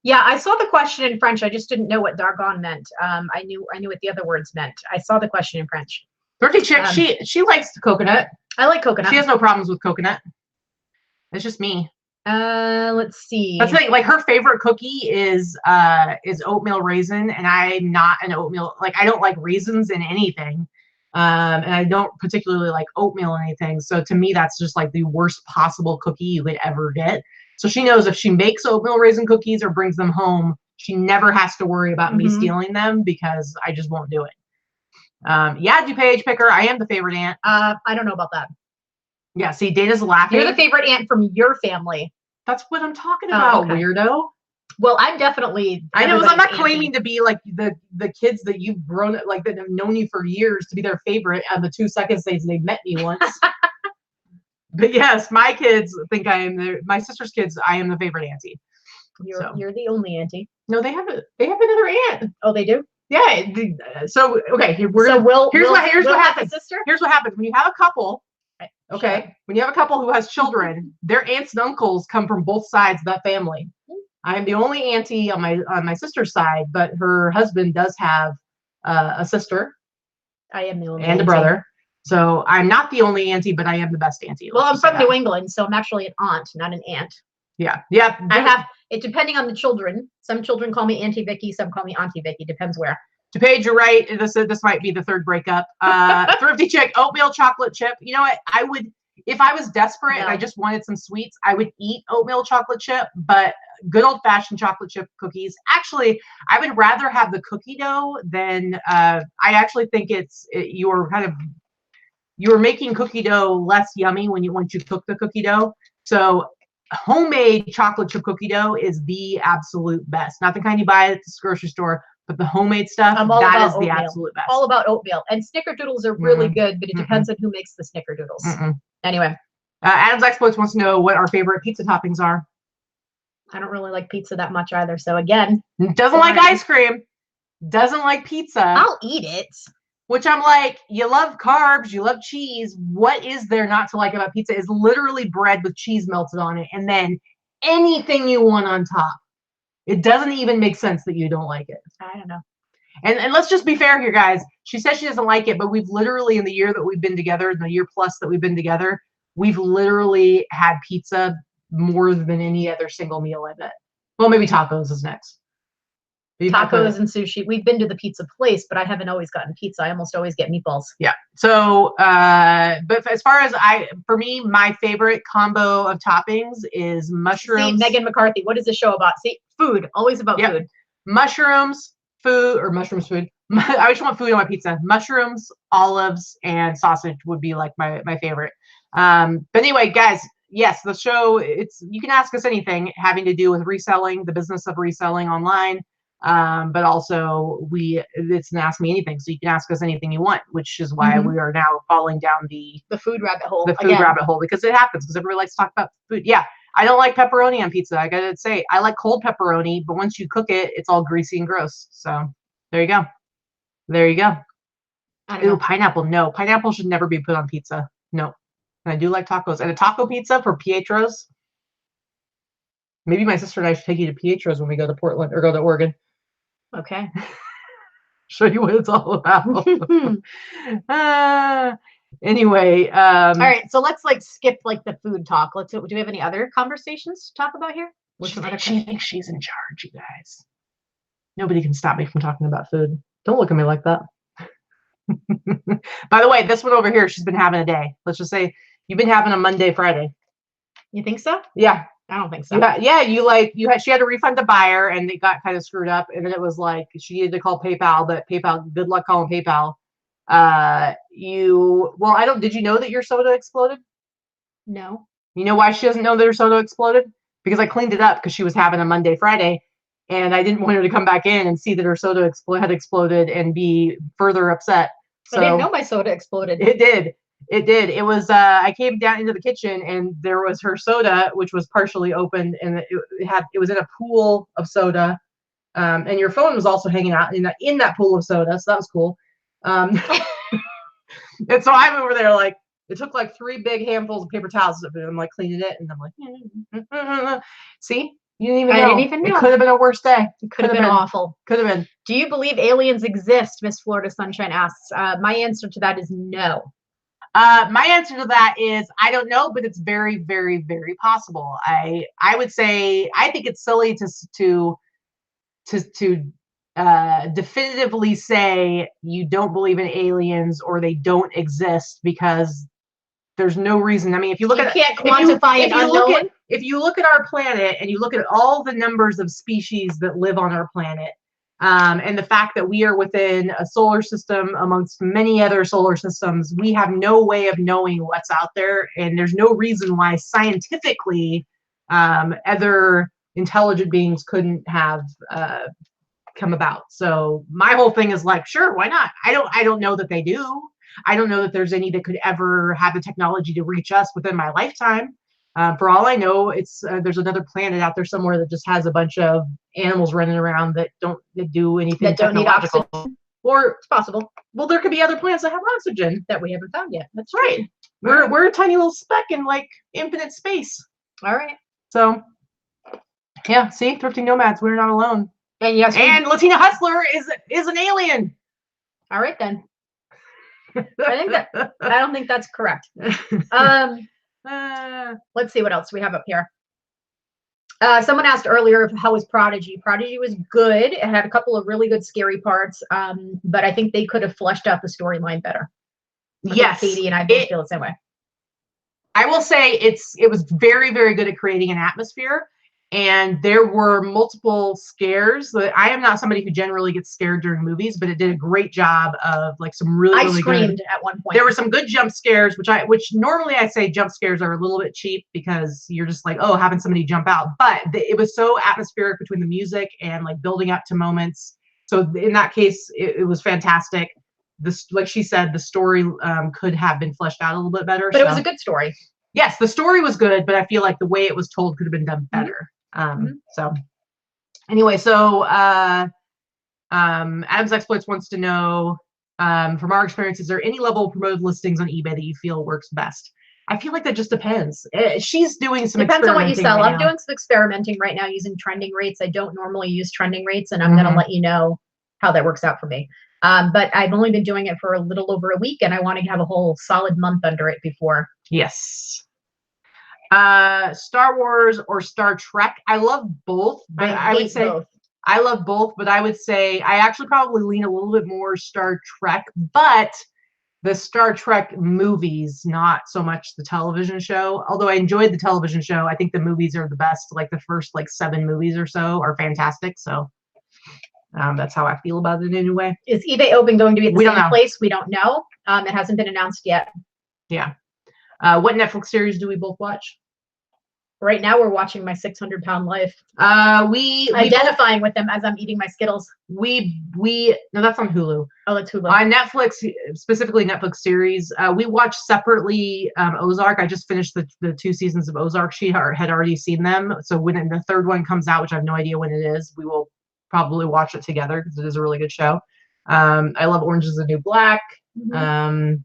Speaker 1: Yeah, I saw the question in French. I just didn't know what Dargon meant. I knew what the other words meant. I saw the question in French.
Speaker 2: Birthday chick, she likes the coconut.
Speaker 1: I like coconut.
Speaker 2: She has no problems with coconut. It's just me.
Speaker 1: Let's see.
Speaker 2: That's the thing. Like her favorite cookie is oatmeal raisin, and I'm not an oatmeal. Like I don't like raisins in anything, and I don't particularly like oatmeal in anything. So to me, that's just like the worst possible cookie you could ever get. So she knows if she makes oatmeal raisin cookies or brings them home, she never has to worry about me stealing them because I just won't do it. Yeah, DuPage picker. I am the favorite aunt.
Speaker 1: I don't know about that.
Speaker 2: Yeah, see, Dana's laughing.
Speaker 1: You're the favorite aunt from your family.
Speaker 2: That's what I'm talking about, weirdo.
Speaker 1: Well, I'm definitely.
Speaker 2: I know. I'm not claiming to be like the kids that you've grown like that have known you for years to be their favorite on the 2 seconds they met me once. But yes, my kids think I am my sister's kids. I am the favorite auntie.
Speaker 1: You're the only auntie.
Speaker 2: No, they have another aunt.
Speaker 1: Oh, they do.
Speaker 2: Yeah. So okay, here's what happens.
Speaker 1: Sister?
Speaker 2: Here's what happens when you have a couple. Okay, when you have a couple who has children, their aunts and uncles come from both sides of that family. I'm the only auntie on my sister's side, but her husband does have a sister.
Speaker 1: I am the only
Speaker 2: and
Speaker 1: auntie.
Speaker 2: A brother. So I'm not the only auntie, but I am the best auntie.
Speaker 1: Well, I'm from New England, so I'm actually an aunt, not an aunt.
Speaker 2: Yeah.
Speaker 1: I have it depending on the children. Some children call me Auntie Vicky, some call me Auntie Vicky. Depends where.
Speaker 2: DuPage, you're right. This might be the third breakup. Thrifty chick, oatmeal chocolate chip. You know what? I would, if I was desperate and I just wanted some sweets, I would eat oatmeal chocolate chip, but good old fashioned chocolate chip cookies. Actually, I would rather have the cookie dough than, I actually think you're making cookie dough less yummy once you cook the cookie dough. So homemade chocolate chip cookie dough is the absolute best. Not the kind you buy at the grocery store, but the homemade stuff, that is the absolute best.
Speaker 1: All about oatmeal. And snickerdoodles are really good, but it depends on who makes the snickerdoodles. Anyway.
Speaker 2: Adam's Exploits wants to know what our favorite pizza toppings are.
Speaker 1: I don't really like pizza that much either. So again.
Speaker 2: Doesn't like ice cream. Doesn't like pizza.
Speaker 1: I'll eat it.
Speaker 2: Which I'm like, you love carbs, you love cheese. What is there not to like about pizza? Is literally bread with cheese melted on it and then anything you want on top. It doesn't even make sense that you don't like it.
Speaker 1: I don't know.
Speaker 2: And let's just be fair here, guys. She says she doesn't like it, but we've literally, in the year that we've been together, the year plus that we've been together, we've literally had pizza more than any other single meal, I bet. Well, maybe tacos is next.
Speaker 1: Tacos and sushi. We've been to the pizza place, but I haven't always gotten pizza. I almost always get meatballs.
Speaker 2: Yeah. So, but as far as for me, my favorite combo of toppings is mushrooms.
Speaker 1: See, Megan McCarthy, what is the show about? See, food. Always about food.
Speaker 2: Mushrooms, food. I just want food on my pizza. Mushrooms, olives, and sausage would be like my favorite. But anyway, guys, yes, the show, you can ask us anything having to do with reselling, the business of reselling online. But also it's an Ask Me Anything, so you can ask us anything you want, which is why we are now falling down the
Speaker 1: food rabbit hole.
Speaker 2: The food rabbit hole, because it happens, because everybody likes to talk about food. Yeah, I don't like pepperoni on pizza. I gotta say, I like cold pepperoni, but once you cook it, it's all greasy and gross. So there you go. There you go. Ooh, pineapple. No, pineapple should never be put on pizza. No. And I do like tacos. And a taco pizza for Pietro's. Maybe my sister and I should take you to Pietro's when we go to Portland or go to Oregon.
Speaker 1: Okay.
Speaker 2: Show you what it's all about. Anyway. All
Speaker 1: right. So let's skip the food talk. Do we have any other conversations to talk about here?
Speaker 2: She thinks she's in charge, you guys. Nobody can stop me from talking about food. Don't look at me like that. By the way, this one over here, she's been having a day. Let's just say You've been having a Monday, Friday.
Speaker 1: You think so?
Speaker 2: Yeah.
Speaker 1: I don't think so.
Speaker 2: She had to refund the buyer and it got kind of screwed up. And then it was like, she needed to call PayPal, but PayPal, good luck calling PayPal. Did you know that your soda exploded?
Speaker 1: No.
Speaker 2: You know why she doesn't know that her soda exploded? Because I cleaned it up because she was having a Monday, Friday. And I didn't want her to come back in and see that her soda had exploded and be further upset. So
Speaker 1: I didn't know my soda exploded.
Speaker 2: It did. It was, I came down into the kitchen and there was her soda, which was partially opened, and it was in a pool of soda. And your phone was also hanging out in that pool of soda. So that was cool. And so I'm over there, like, it took like 3 big handfuls of paper towels. And I'm like cleaning it. And I'm like, see, you didn't even know.
Speaker 1: I didn't even know.
Speaker 2: It could have been a worse day.
Speaker 1: It could have been awful.
Speaker 2: Could have been.
Speaker 1: Do you believe aliens exist? Miss Florida Sunshine asks. My answer to that is no.
Speaker 2: My answer to that is I don't know, but it's very, very, very possible. I would say I think it's silly to definitively say you don't believe in aliens or they don't exist, because there's no reason. I mean, if you look
Speaker 1: you
Speaker 2: at
Speaker 1: can't quantify an unknown.
Speaker 2: If you look at our planet and you look at all the numbers of species that live on our planet, and the fact that we are within a solar system amongst many other solar systems, we have no way of knowing what's out there. And there's no reason why scientifically other intelligent beings couldn't have come about. So my whole thing is like, sure, why not? I don't know that they do. I don't know that there's any that could ever have the technology to reach us within my lifetime. For all I know, it's there's another planet out there somewhere that just has a bunch of animals running around that do anything
Speaker 1: that don't need
Speaker 2: technological.
Speaker 1: oxygen.
Speaker 2: Or
Speaker 1: it's possible.
Speaker 2: Well, there could be other planets that have oxygen
Speaker 1: that we haven't found yet.
Speaker 2: That's right. We're a tiny little speck in like infinite space.
Speaker 1: All right.
Speaker 2: So yeah, see, Thrifting Nomads, we're not alone.
Speaker 1: And yes,
Speaker 2: and Latina Hustler is an alien.
Speaker 1: All right then. I don't think that's correct. Let's see what else we have up here. Someone asked earlier how was Prodigy. Prodigy was good. It had a couple of really good scary parts, but I think they could have fleshed out the storyline better.
Speaker 2: Yes,
Speaker 1: Katie and I both feel the same way.
Speaker 2: I will say it was very, very good at creating an atmosphere. And there were multiple scares. I am not somebody who generally gets scared during movies, but it did a great job of like some really
Speaker 1: I screamed
Speaker 2: good,
Speaker 1: at one point.
Speaker 2: There were some good jump scares, which normally I say jump scares are a little bit cheap because you're just like, oh, having somebody jump out. But it was so atmospheric between the music and like building up to moments. So in that case, it was fantastic. This, like she said, the story could have been fleshed out a little bit better.
Speaker 1: But it was a good story.
Speaker 2: Yes, the story was good, but I feel like the way it was told could have been done better. So anyway, so Adam's Exploits wants to know, from our experience, is there any level of promoted listings on eBay that you feel works best? I feel like that just depends. She's doing some
Speaker 1: depends on what you sell.
Speaker 2: Right
Speaker 1: I'm doing some experimenting right now using trending rates. I don't normally use trending rates, and I'm going to let you know how that works out for me. But I've only been doing it for a little over a week, and I want to have a whole solid month under it before.
Speaker 2: Yes. Star Wars or Star Trek. I love both, but I would say both. I love both, but I would say I actually probably lean a little bit more Star Trek, but the Star Trek movies, not so much the television show. Although I enjoyed the television show, I think the movies are the best. Like the first 7 movies or so are fantastic. So that's how I feel about it anyway.
Speaker 1: Is eBay Open going to be at the same place? We don't know. It hasn't been announced yet.
Speaker 2: Yeah. What Netflix series do we both watch?
Speaker 1: Right now, we're watching My 600-Pound Life.
Speaker 2: We
Speaker 1: identifying with them as I'm eating my Skittles.
Speaker 2: No, that's on Hulu.
Speaker 1: Oh, that's Hulu.
Speaker 2: On Netflix, specifically Netflix series, we watched separately Ozark. I just finished the 2 seasons of Ozark. She had already seen them, so when the 3rd one comes out, which I have no idea when it is, we will probably watch it together because it is a really good show. I love Orange Is the New Black. I don't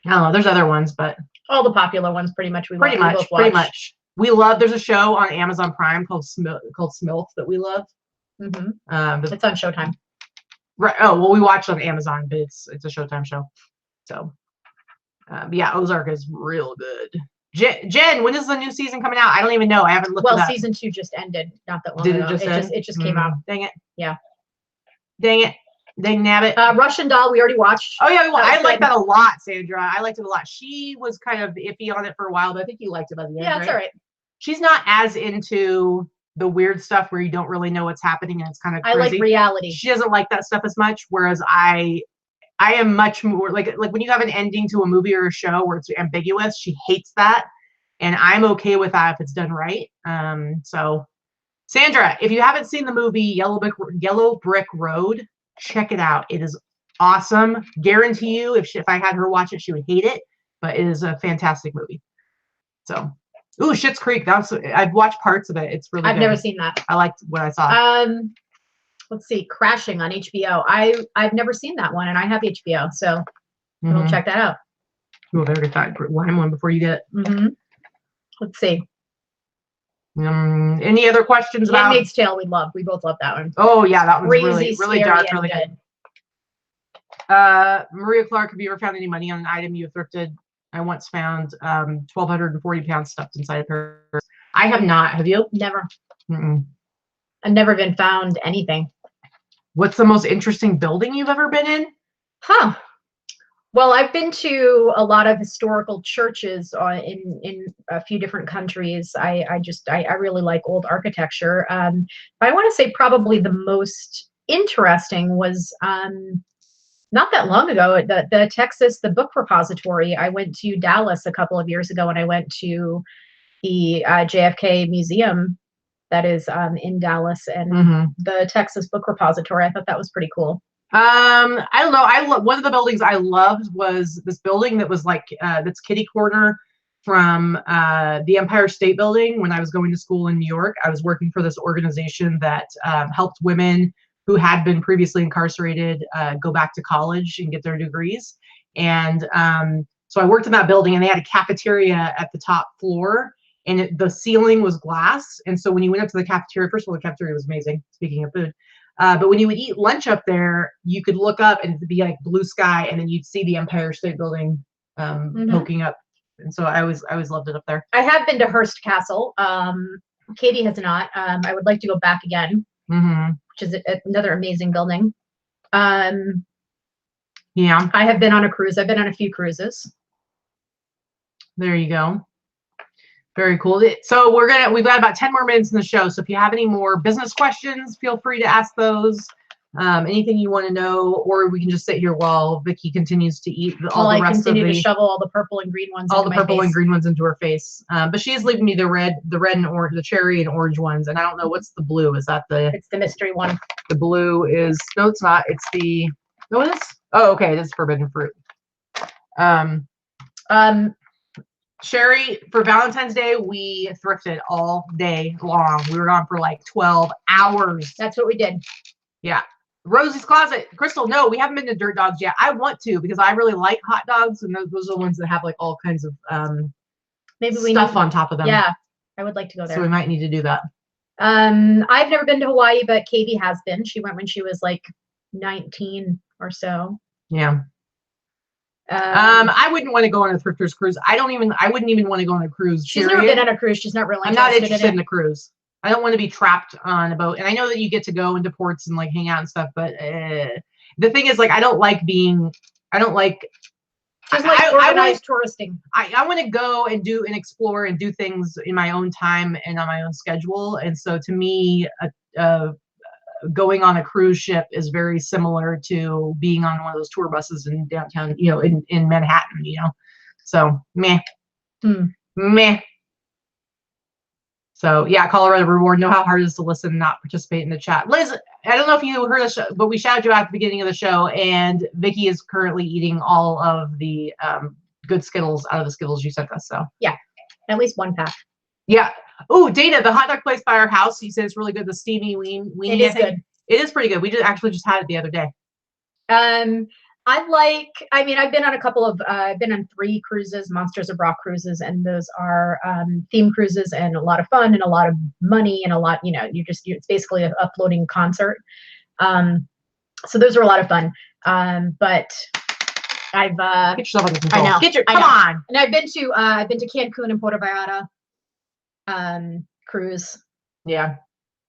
Speaker 2: know. There's other ones, but
Speaker 1: all the popular ones, pretty much.
Speaker 2: Pretty much. We love. There's a show on Amazon Prime called Smilf that we love.
Speaker 1: It's on Showtime.
Speaker 2: Right. Oh well, we watched it on Amazon, but it's a Showtime show. So, yeah, Ozark is real good. Jen, when is the new season coming out? I don't even know. I haven't looked.
Speaker 1: Well, season 2 just ended not that long ago.
Speaker 2: It just
Speaker 1: came out.
Speaker 2: Dang it.
Speaker 1: Yeah.
Speaker 2: Dang it. Dang nabbit.
Speaker 1: Russian Doll, we already watched.
Speaker 2: Oh yeah,
Speaker 1: That was
Speaker 2: I like
Speaker 1: good.
Speaker 2: that a lot, Sandra. I liked it a lot. She was kind of iffy on it for a while, but I think you liked it by the end.
Speaker 1: Yeah, it's all right.
Speaker 2: She's not as into the weird stuff where you don't really know what's happening and it's kind of crazy.
Speaker 1: I like reality.
Speaker 2: She doesn't like that stuff as much, whereas I am much more like when you have an ending to a movie or a show where it's ambiguous, she hates that. And I'm okay with that if it's done right. So Sandra, if you haven't seen the movie Yellow Brick Road, check it out. It is awesome. Guarantee you, if I had her watch it, she would hate it, but it is a fantastic movie. So, ooh, Schitt's Creek. I've watched parts of it. It's really
Speaker 1: I've
Speaker 2: good.
Speaker 1: never seen that.
Speaker 2: I liked what I saw.
Speaker 1: Let's see, Crashing on HBO. I've never seen that one, and I have HBO, so we'll check that out.
Speaker 2: Oh, there, get that lime one before you get it.
Speaker 1: Let's see.
Speaker 2: Any other questions about
Speaker 1: Handmaid's Tale? We both love that one.
Speaker 2: Oh yeah, that one's
Speaker 1: Crazy,
Speaker 2: really
Speaker 1: scary,
Speaker 2: dark,
Speaker 1: and
Speaker 2: really
Speaker 1: good.
Speaker 2: Maria Clark, have you ever found any money on an item you thrifted? I once found 1,240 pounds stuffed inside a purse. I have not. Have you?
Speaker 1: Never. I've never even found anything.
Speaker 2: What's the most interesting building you've ever been in?
Speaker 1: Huh. Well, I've been to a lot of historical churches in a few different countries. I really like old architecture. But I want to say probably the most interesting was not that long ago, the Texas, the book repository. I went to Dallas a couple of years ago, and I went to the JFK Museum that is in Dallas, and the Texas Book Repository. I thought that was pretty cool.
Speaker 2: I don't know. One of the buildings I loved was this building that was like that's kitty corner from the Empire State Building. When I was going to school in New York, I was working for this organization that helped women who had been previously incarcerated go back to college and get their degrees. And so I worked in that building, and they had a cafeteria at the top floor, and the ceiling was glass. And so when you went up to the cafeteria, first of all, the cafeteria was amazing, speaking of food. But when you would eat lunch up there, you could look up and it'd be like blue sky, and then you'd see the Empire State Building poking up. And so I always loved it up there. I
Speaker 1: have been to Hearst Castle. Katie has not. I would like to go back again, which is another amazing building. Yeah. I have been on a cruise. I've been on a few cruises.
Speaker 2: There you go. Very cool. So we've got about 10 more minutes in the show. So if you have any more business questions, feel free to ask those. Anything you want to know, or we can just sit here while Vicky continues to eat all the rest of the. I continue
Speaker 1: to shovel all the purple and green ones.
Speaker 2: All the purple and green ones into her face. But she is leaving me the red and orange, the cherry and orange ones. And I don't know what's the blue. Is that the?
Speaker 1: It's the mystery one.
Speaker 2: The blue is no, it's not. It's the. No, it is. Oh, okay. It is forbidden fruit. Sherry, for Valentine's Day, we thrifted all day long. We were gone for like 12 hours.
Speaker 1: That's what we did.
Speaker 2: Yeah. Rosie's Closet. Crystal, no, we haven't been to Dirt Dogs yet. I want to, because I really like hot dogs, and those are the ones that have like all kinds of
Speaker 1: maybe
Speaker 2: stuff on top of them.
Speaker 1: Yeah, I would like to go there.
Speaker 2: So we might need to do that.
Speaker 1: I've never been to Hawaii, but Katie has been. She went when she was like 19 or so.
Speaker 2: Yeah. I wouldn't want to go on a thrifter's cruise. I wouldn't even want to go on a cruise.
Speaker 1: She's never been on a cruise. She's not really.
Speaker 2: I'm not interested in a cruise. I don't want to be trapped on a boat. And I know that you get to go into ports and like hang out and stuff, but the thing is, like, I don't like.
Speaker 1: She's like organized touristing.
Speaker 2: I want to go and do and explore and do things in my own time and on my own schedule. And so to me, going on a cruise ship is very similar to being on one of those tour buses in downtown, in Manhattan, so meh. So yeah, Colorado Reward. Know how hard it is to listen and not participate in the chat. Liz, I don't know if you heard us, but we shouted you out at the beginning of the show, and Vicky is currently eating all of the good Skittles out of the Skittles you sent us. So
Speaker 1: yeah, at least one pack.
Speaker 2: Yeah. Oh, Dana, the hot dog place by our house. You said it's really good. The steamy weenie.
Speaker 1: It is good.
Speaker 2: It is pretty good. We actually just had it the other day.
Speaker 1: I've been on I've been on 3 cruises, Monsters of Rock cruises, and those are theme cruises, and a lot of fun and a lot of money and a lot, it's basically a floating concert. So those are a lot of fun. But I've
Speaker 2: get yourself under control.
Speaker 1: I know.
Speaker 2: Come on.
Speaker 1: And I've been to Cancun and Puerto Vallarta cruise.
Speaker 2: Yeah.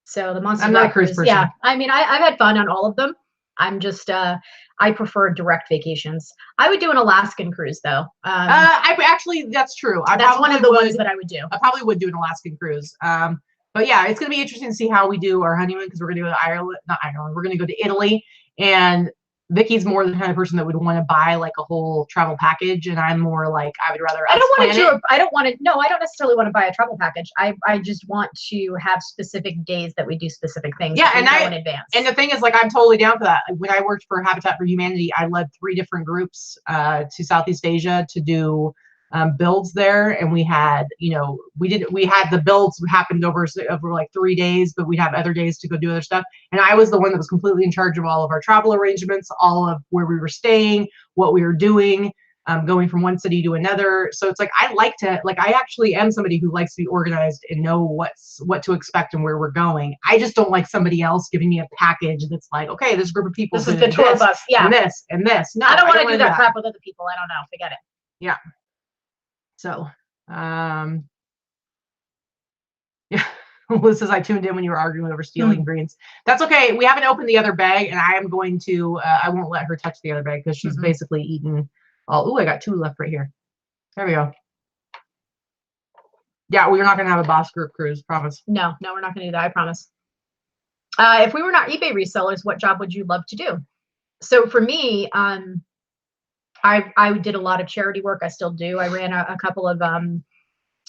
Speaker 1: So the Monsters
Speaker 2: I'm not a cruise person.
Speaker 1: Yeah. I've had fun on all of them. I'm just I prefer direct vacations. I would do an Alaskan cruise though.
Speaker 2: I actually, that's true.
Speaker 1: That's one of the ones that I would do.
Speaker 2: I probably would do an Alaskan cruise. But yeah, it's gonna be interesting to see how we do our honeymoon because we're gonna go to Ireland, not Ireland. We're gonna go to Italy, and Vicky's more the kind of person that would want to buy like a whole travel package, and I'm more like I would rather.
Speaker 1: I don't want to do. I don't want to. No, I don't necessarily want to buy a travel package. I just want to have specific days that we do specific things.
Speaker 2: Yeah, and
Speaker 1: in advance.
Speaker 2: And the thing is, like, I'm totally down for that. When I worked for Habitat for Humanity, I led 3 different groups to Southeast Asia to do builds there, and we had, you know, we had the builds happened over like 3 days, but we'd have other days to go do other stuff. And I was the one that was completely in charge of all of our travel arrangements, all of where we were staying, what we were doing, going from one city to another. So it's like I actually am somebody who likes to be organized and know what to expect and where we're going. I just don't like somebody else giving me a package that's like, okay, this group of people,
Speaker 1: this is the tour bus, yeah,
Speaker 2: and this. No,
Speaker 1: I don't want to do that crap with other people. I don't know. Forget it.
Speaker 2: Yeah. So, yeah. Liz says I tuned in when you were arguing over stealing greens. That's okay. We haven't opened the other bag, and I am going to. I won't let her touch the other bag because she's basically eaten all. Oh, I got 2 left right here. There we go. Yeah, we're not gonna have a boss group cruise. Promise.
Speaker 1: No, we're not gonna do that. I promise. If we were not eBay resellers, what job would you love to do? So for me, I did a lot of charity work. I still do. I ran a couple of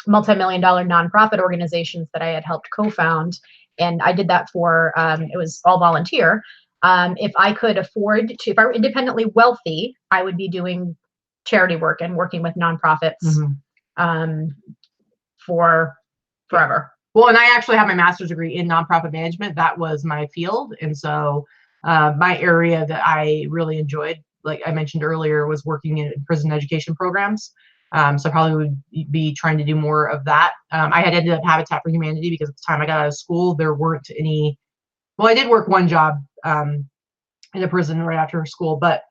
Speaker 1: multi-million-dollar nonprofit organizations that I had helped co-found, and I did that for it was all volunteer. If I could afford to, if I were independently wealthy, I would be doing charity work and working with nonprofits for forever.
Speaker 2: Well, and I actually have my master's degree in nonprofit management. That was my field, and so my area that I really enjoyed, like I mentioned earlier, was working in prison education programs. So I probably would be trying to do more of that. I had ended up Habitat for Humanity because at the time I got out of school, there weren't any. Well, I did work one job in a prison right after school, but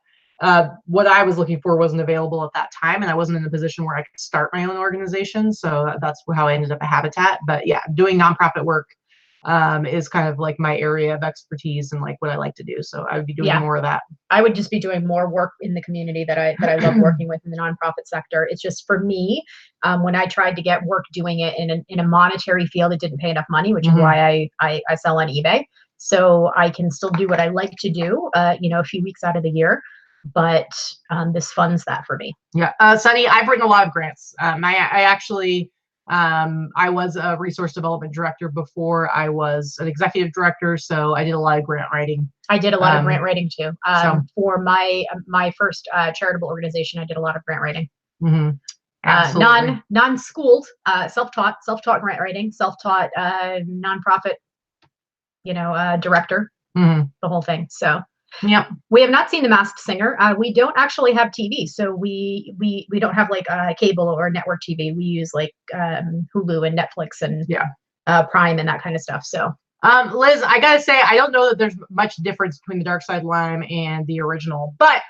Speaker 2: what I was looking for wasn't available at that time, and I wasn't in a position where I could start my own organization. So that's how I ended up at Habitat. But yeah, doing nonprofit work is kind of like my area of expertise and like what I like to do. So I would be doing more of that.
Speaker 1: I would just be doing more work in the community that I love working with in the nonprofit sector. It's just for me, when I tried to get work doing it in a monetary field, it didn't pay enough money, which is why I sell on eBay. So I can still do what I like to do, you know, a few weeks out of the year. But this funds that for me.
Speaker 2: Yeah, Sunny, I've written a lot of grants. I actually. I was a resource development director before I was an executive director, so I did a lot of grant writing.
Speaker 1: I did a lot of grant writing too. For my first charitable organization, I did a lot of grant writing. Non-schooled, self-taught grant writing, self-taught nonprofit, you know, director, the whole thing. So.
Speaker 2: Yeah,
Speaker 1: we have not seen The Masked Singer. We don't actually have TV, so we don't have like cable or network TV. We use like Hulu and Netflix and Prime and that kind of stuff. So,
Speaker 2: Liz, I gotta say, I don't know that there's much difference between the Dark Side Lime and the original, but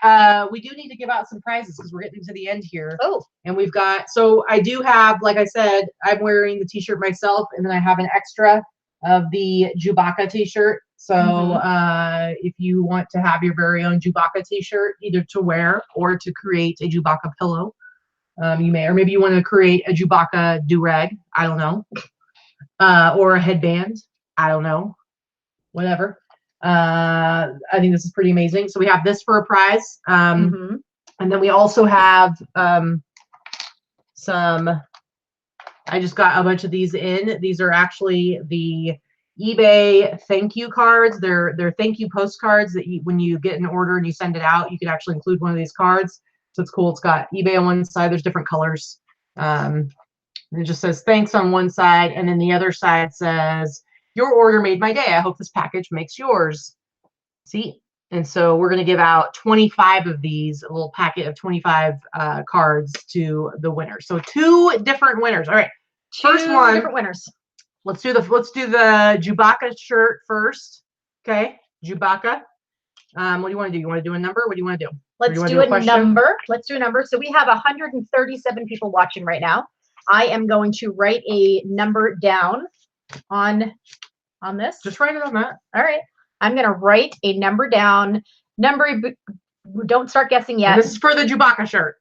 Speaker 2: we do need to give out some prizes because we're getting to the end here.
Speaker 1: Oh,
Speaker 2: and we've got. So I do have, like I said, I'm wearing the T-shirt myself, and then I have an extra of the Chewbacca T-shirt. So if you want to have your very own Chewbacca T-shirt, either to wear or to create a Chewbacca pillow, you may, or maybe you want to create a Chewbacca do-rag, I don't know, or a headband, I don't know, whatever. I think this is pretty amazing. So we have this for a prize, and then we also have some. I just got a bunch of these in. These are actually the eBay thank you cards. They're thank you postcards that when you get an order and you send it out, you can actually include one of these cards. So it's cool. It's got eBay on one side. There's different colors. And it just says thanks on one side, and then the other side says your order made my day. I hope this package makes yours. See? And so we're going to give out 25 of these, a little packet of 25 cards to the winner. So 2 different winners. All right. First one.
Speaker 1: 2 different winners.
Speaker 2: Let's do the Chewbacca shirt first. Okay, Chewbacca. What do you want to do? You want to do a number? What do you want to do?
Speaker 1: Let's do a number. Let's do a number. So we have 137 people watching right now. I am going to write a number down on this.
Speaker 2: Just write it on that.
Speaker 1: All right. I'm going to write a number down. Don't start guessing yet.
Speaker 2: And this is for the Chewbacca shirt.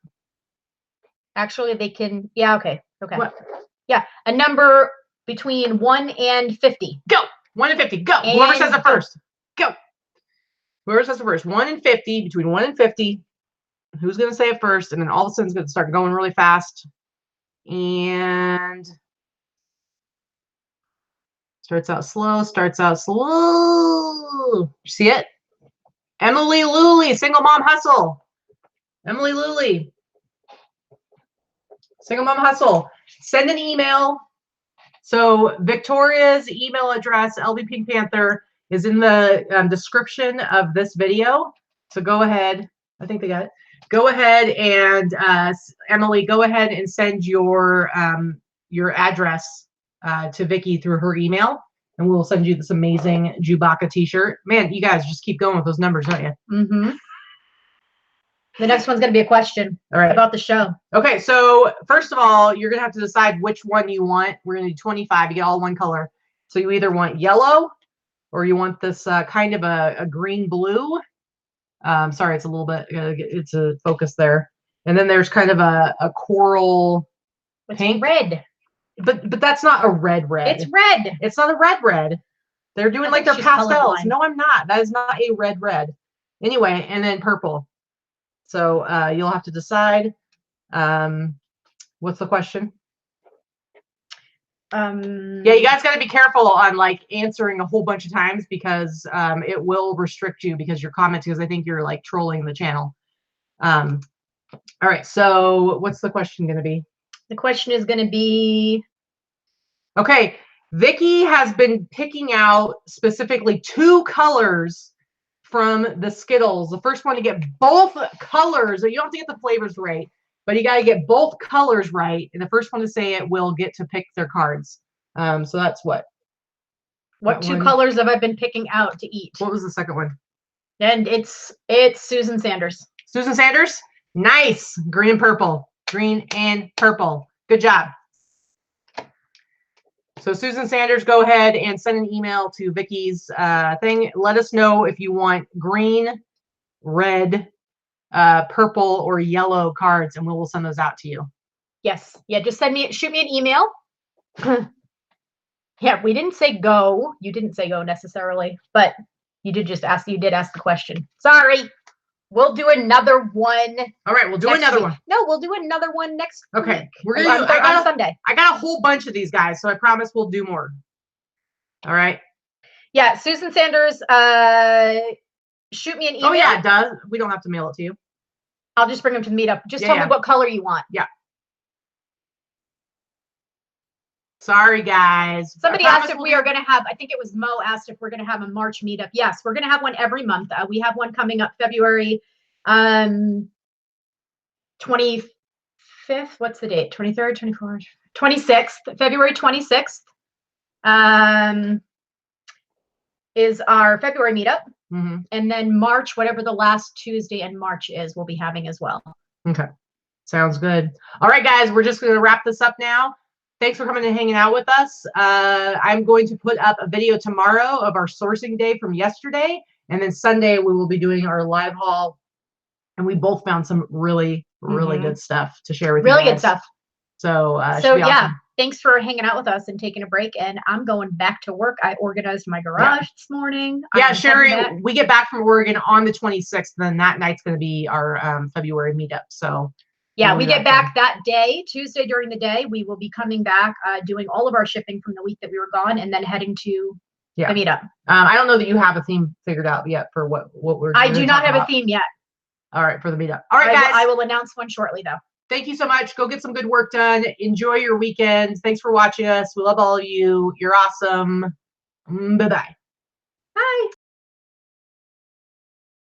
Speaker 1: Actually, they can. Yeah, okay. Okay.
Speaker 2: What?
Speaker 1: Yeah, a number between 1 and 50.
Speaker 2: Go. 1 and 50. Go. Whoever says it first. Go. Whoever says it first. 1 and 50. Between 1 and 50. Who's going to say it first? And then all of a sudden it's going to start going really fast. And starts out slow. Starts out slow. See it? Emily Luley, Single Mom Hustle. Emily Luley. Single Mom Hustle. Send an email. So Victoria's email address, lvpinkpanther, is in the description of this video. So go ahead. I think they got it. Go ahead and Emily, go ahead and send your address to Vicky through her email, and we'll send you this amazing Chewbacca t-shirt. Man, you guys just keep going with those numbers, don't you?
Speaker 1: Mm-hmm. The next one's going to be a question about the show.
Speaker 2: Okay, so first of all, you're going to have to decide which one you want. We're going to do 25. You get all one color. So you either want yellow or you want this kind of a green-blue. Sorry, it's a little bit, it's a focus there. And then there's kind of a coral pink.
Speaker 1: Red.
Speaker 2: But that's not a red.
Speaker 1: It's red.
Speaker 2: It's not a red. They're doing like their pastels. No, I'm not. That is not a red. Anyway, and then purple. So you'll have to decide. What's the question? Yeah, you guys got to be careful on like answering a whole bunch of times because it will restrict you because you're commenting, because I think you're like trolling the channel. All right. So what's the question going to be?
Speaker 1: The question is going to be.
Speaker 2: Okay. Vicky has been picking out specifically 2 colors from the Skittles. The first one to get both colors. You don't have to get the flavors right, but you got to get both colors right. And the first one to say it will get to pick their cards. So that's what?
Speaker 1: What 2 colors have I been picking out to eat?
Speaker 2: What was the second one?
Speaker 1: And it's Susan Sanders.
Speaker 2: Susan Sanders? Nice. Green and purple. Green and purple. Good job. So Susan Sanders, go ahead and send an email to Vicky's thing. Let us know if you want green, red, purple, or yellow cards, and we will send those out to you.
Speaker 1: Yes. Yeah, just shoot me an email. Yeah, we didn't say go. You didn't say go necessarily, but you did ask the question. Sorry. We'll do another one.
Speaker 2: All right, we'll do another one.
Speaker 1: No, we'll do another one next week.
Speaker 2: Okay. We're gonna do
Speaker 1: on Sunday.
Speaker 2: I got a whole bunch of these guys, so I promise we'll do more. All right.
Speaker 1: Yeah, Susan Sanders, shoot me an email.
Speaker 2: Oh yeah, it does. We don't have to mail it to you.
Speaker 1: I'll just bring them to the meetup. Just tell me what color you want.
Speaker 2: Yeah. Sorry, guys.
Speaker 1: Somebody asked if we are going to have, I think it was Mo asked if we're going to have a March meetup. Yes, we're going to have one every month. We have one coming up February 25th. What's the date? 23rd, 24th, 26th. February 26th is our February meetup.
Speaker 2: Mm-hmm.
Speaker 1: And then March, whatever the last Tuesday in March is, we'll be having as well.
Speaker 2: Okay. Sounds good. All right, guys, we're just going to wrap this up now. Thanks for coming and hanging out with us. I'm going to put up a video tomorrow of our sourcing day from yesterday. And then Sunday, we will be doing our live haul. And we both found some really, really good stuff to share with you.
Speaker 1: Really good stuff.
Speaker 2: So,
Speaker 1: yeah, awesome. Thanks for hanging out with us and taking a break. And I'm going back to work. I organized my garage this morning.
Speaker 2: Yeah, Sherry, we get back from Oregon on the 26th. Then that night's going to be our February meetup. So.
Speaker 1: Yeah, we get back that day, Tuesday during the day. We will be coming back, doing all of our shipping from the week that we were gone, and then heading to the meetup.
Speaker 2: I don't know that you have a theme figured out yet for what we're doing.
Speaker 1: I do not have a theme yet.
Speaker 2: All right, for the meetup. All right, guys.
Speaker 1: I will announce one shortly, though.
Speaker 2: Thank you so much. Go get some good work done. Enjoy your weekend. Thanks for watching us. We love all of you. You're awesome. Bye-bye.
Speaker 1: Bye.